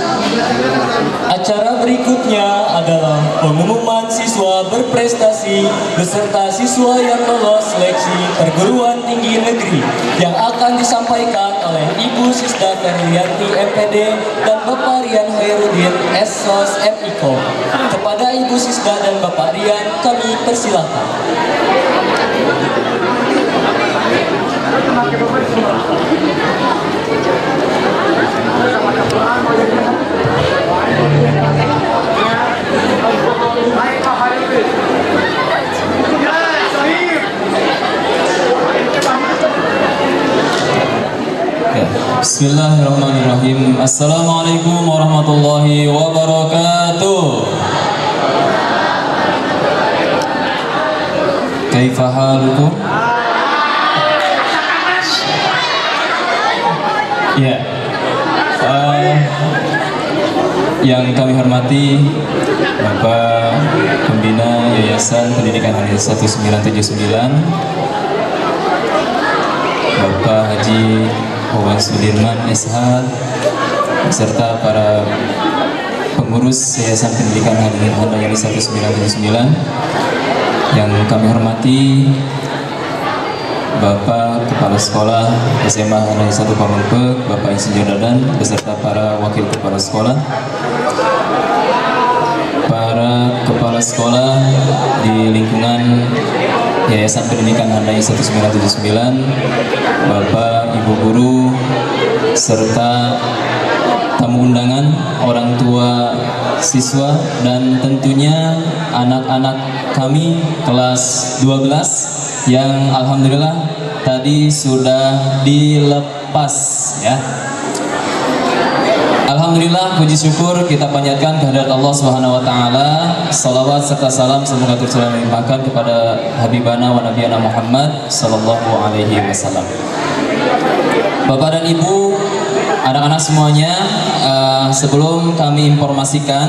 Speaker 2: Acara berikutnya adalah pengumuman siswa berprestasi beserta siswa yang lolos seleksi perguruan tinggi negeri yang akan disampaikan oleh Ibu Sisda Ferlianti MPD dan Bapak Rian Hairudin SOS MIKO. Kepada Ibu Sisda dan Bapak Rian kami persilahkan.
Speaker 10: Bismillahirrahmanirrahim. Assalamualaikum warahmatullahi wabarakatuh. Kaifa halukum? Ya, yang kami hormati Bapak Pembina Yayasan Pendidikan Hadir 1979, Bapak Haji Wawan Sudirman SH, beserta para pengurus Yayasan Pendidikan Hadir Handayani 1979, yang kami hormati Bapak Kepala Sekolah SMA Handayani 1 Pamengpeuk, Bapak Insinyur Dadan, beserta para wakil kepala sekolah, para kepala sekolah di lingkungan Yayasan Pendidikan Handayani 1979, Bapak, Ibu guru, serta tamu undangan, orang tua siswa, dan tentunya anak-anak kami kelas 12 yang alhamdulillah tadi sudah dilepas ya. Alhamdulillah, puji syukur kita panjatkan kehadirat Allah Subhanahu wa taala. Salawat serta salam semoga tercurah limpahkan kepada Habibana wa Nabiyana Muhammad sallallahu alaihi wasallam. Bapak dan Ibu, anak-anak semuanya, sebelum kami informasikan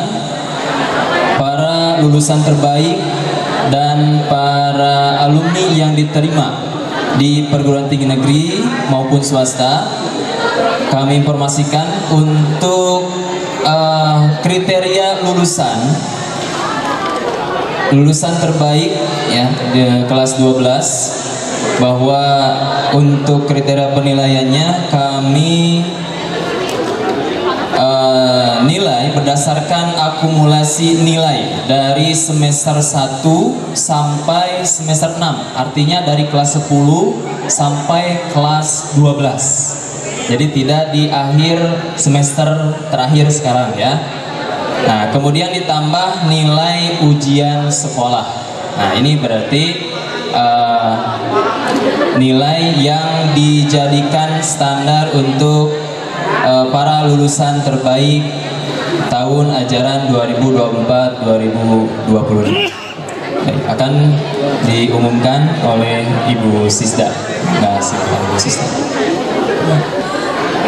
Speaker 10: para lulusan terbaik dan para alumni yang diterima di perguruan tinggi negeri maupun swasta, kami informasikan untuk kriteria lulusan terbaik ya di kelas 12, bahwa untuk kriteria penilaiannya kami nilai berdasarkan akumulasi nilai dari semester 1 sampai semester 6, artinya dari kelas 10 sampai kelas 12. Jadi tidak di akhir semester terakhir sekarang ya. Nah, kemudian ditambah nilai ujian sekolah. Nah, ini berarti nilai yang dijadikan standar untuk para lulusan terbaik tahun ajaran 2024-2025. Akan diumumkan oleh Ibu Sisda. Nah, silakan Ibu Sisda.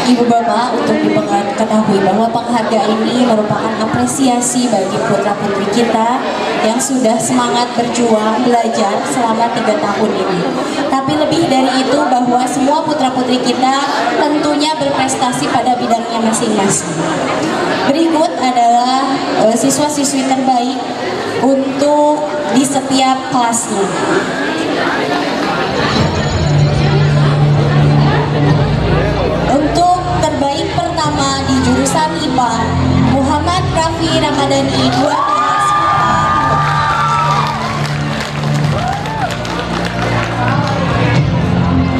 Speaker 11: Ibu Bapak, untuk diketahui bahwa penghargaan ini merupakan apresiasi bagi putra-putri kita yang sudah semangat berjuang belajar selama 3 tahun ini. Tapi lebih dari itu, bahwa semua putra-putri kita tentunya berprestasi pada bidangnya masing-masing. Berikut adalah siswa-siswi terbaik untuk di setiap kelasnya. Untuk terbaik pertama di jurusan IPA, Muhammad Rafi Ramadhani 12.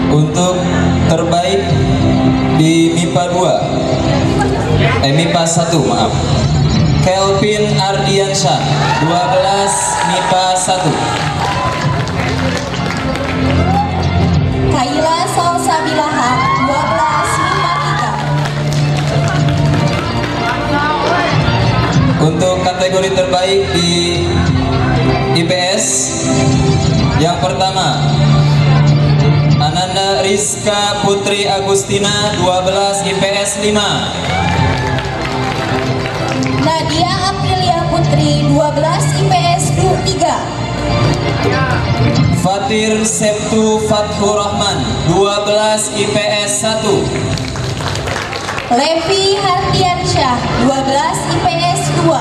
Speaker 10: Untuk terbaik di MIPA 2, MIPA 1 maaf, Kelvin Ardiansyah 12 MIPA 1.
Speaker 11: Kaila Salsabilaha 12 MIPA 3.
Speaker 10: Untuk kategori terbaik di IPS, yang pertama Ananda Rizka Putri Agustina 12 IPS 5.
Speaker 11: Nadia Aprilia Putri 12 IPS 3.
Speaker 10: Fatir Septu Fathur Rahman 12 IPS 1.
Speaker 11: Levi Hardiansyah 12 IPS 2.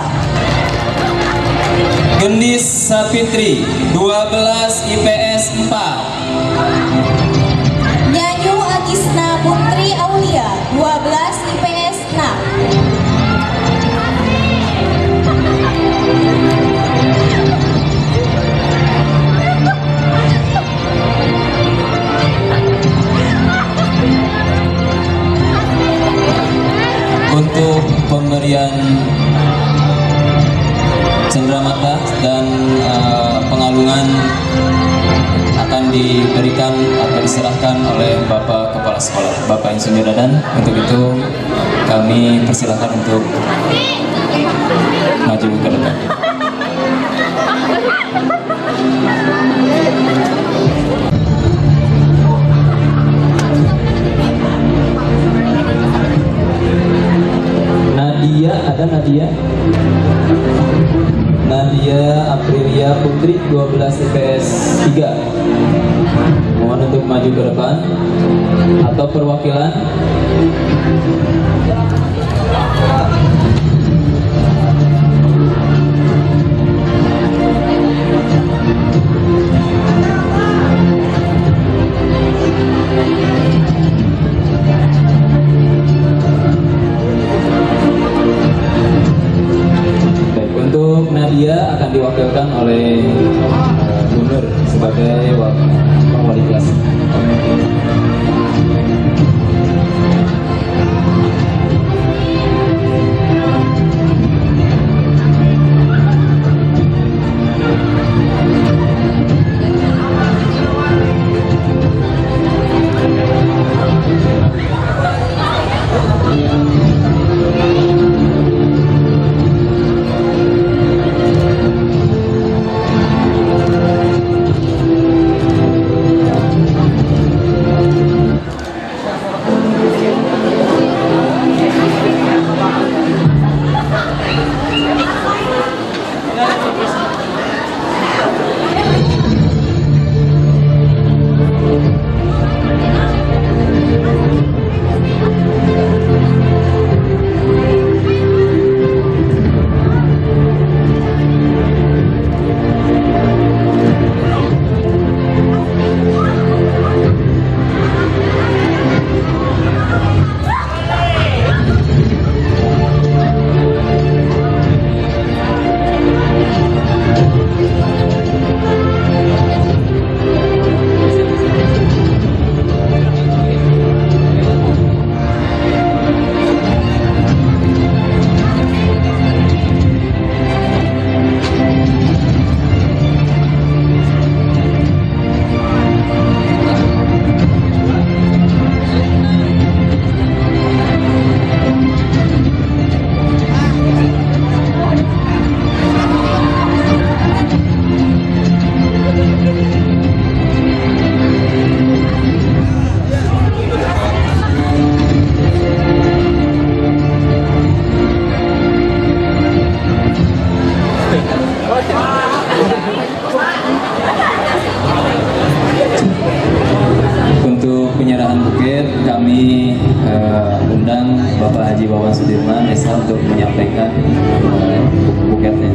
Speaker 10: Gendis Sapitri 12 IPS 4.
Speaker 11: Nyanyu Agisna Putri Aulia 12 IPS 6.
Speaker 10: Untuk pemberian cenderamata dan pengalungan akan diberikan atau diserahkan oleh Bapak Kepala Sekolah, Bapak Insinyur Dadan. Untuk itu kami persilahkan untuk maju ke depan. Nadia, ada Nadia Aprilia Putri 12 IPS 3. Mohon untuk maju ke depan atau perwakilan. Untuk Nadia akan diwakilkan oleh Bu Nur sebagai wali kelas. Untuk penyerahan buket kami undang Bapak Haji Wawan Sudirman Esa untuk menyampaikan buketnya.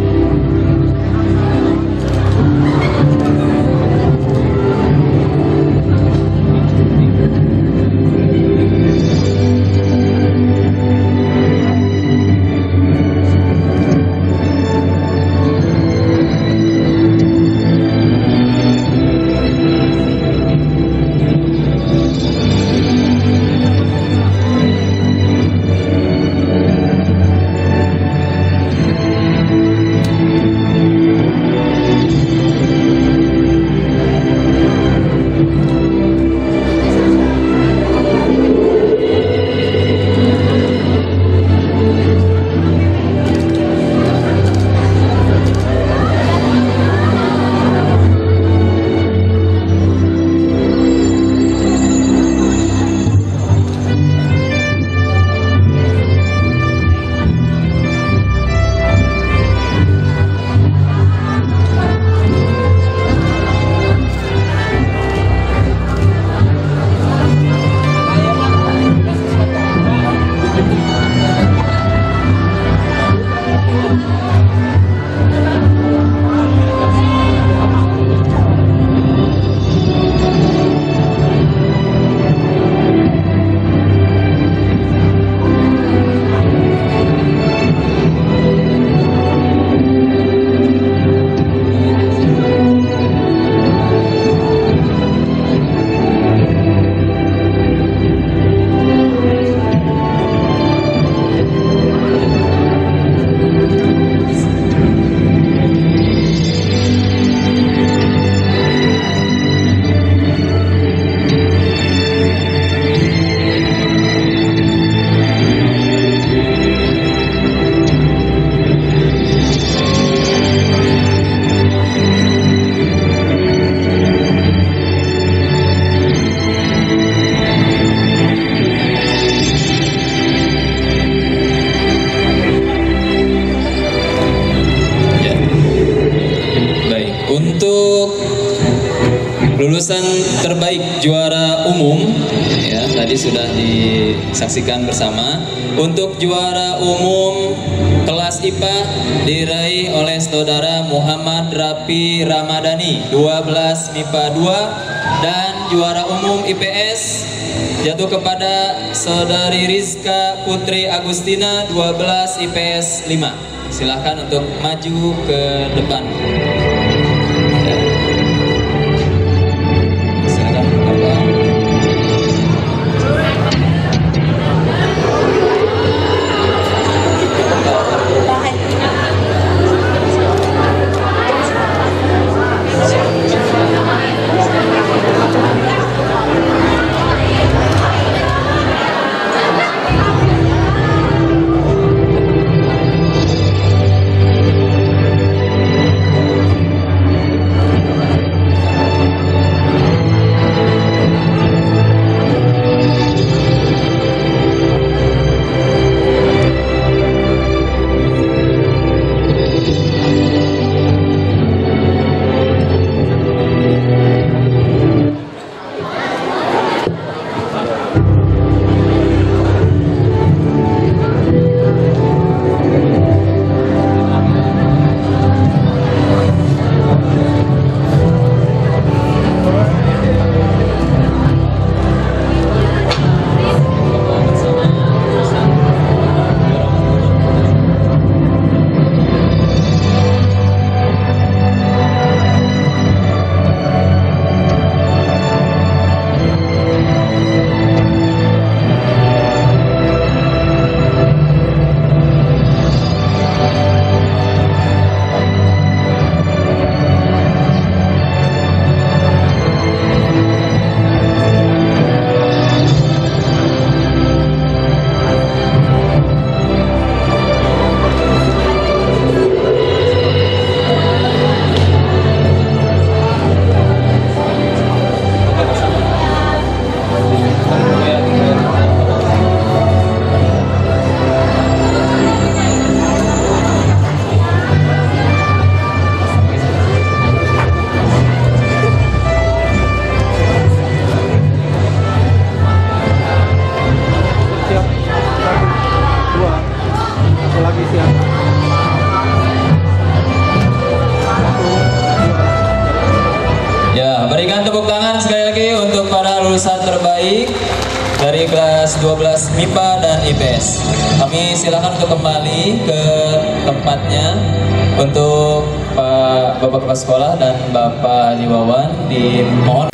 Speaker 10: lulusan terbaik juara umum ya tadi sudah disaksikan bersama. Untuk juara umum kelas IPA diraih oleh saudara Muhammad Rapi Ramadhani 12 MIPA 2, dan juara umum IPS jatuh kepada saudari Rizka Putri Agustina 12 IPS 5. Silahkan untuk maju ke depan. Ya. Silakan Bapak. Berikan tepuk tangan sekali lagi untuk para lulusan terbaik dari kelas 12 MIPA dan IPS. Kami silakan untuk kembali ke tempatnya untuk Pak Bapak Kepala Sekolah dan Bapak Haji Wawan dimohon.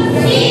Speaker 12: Sila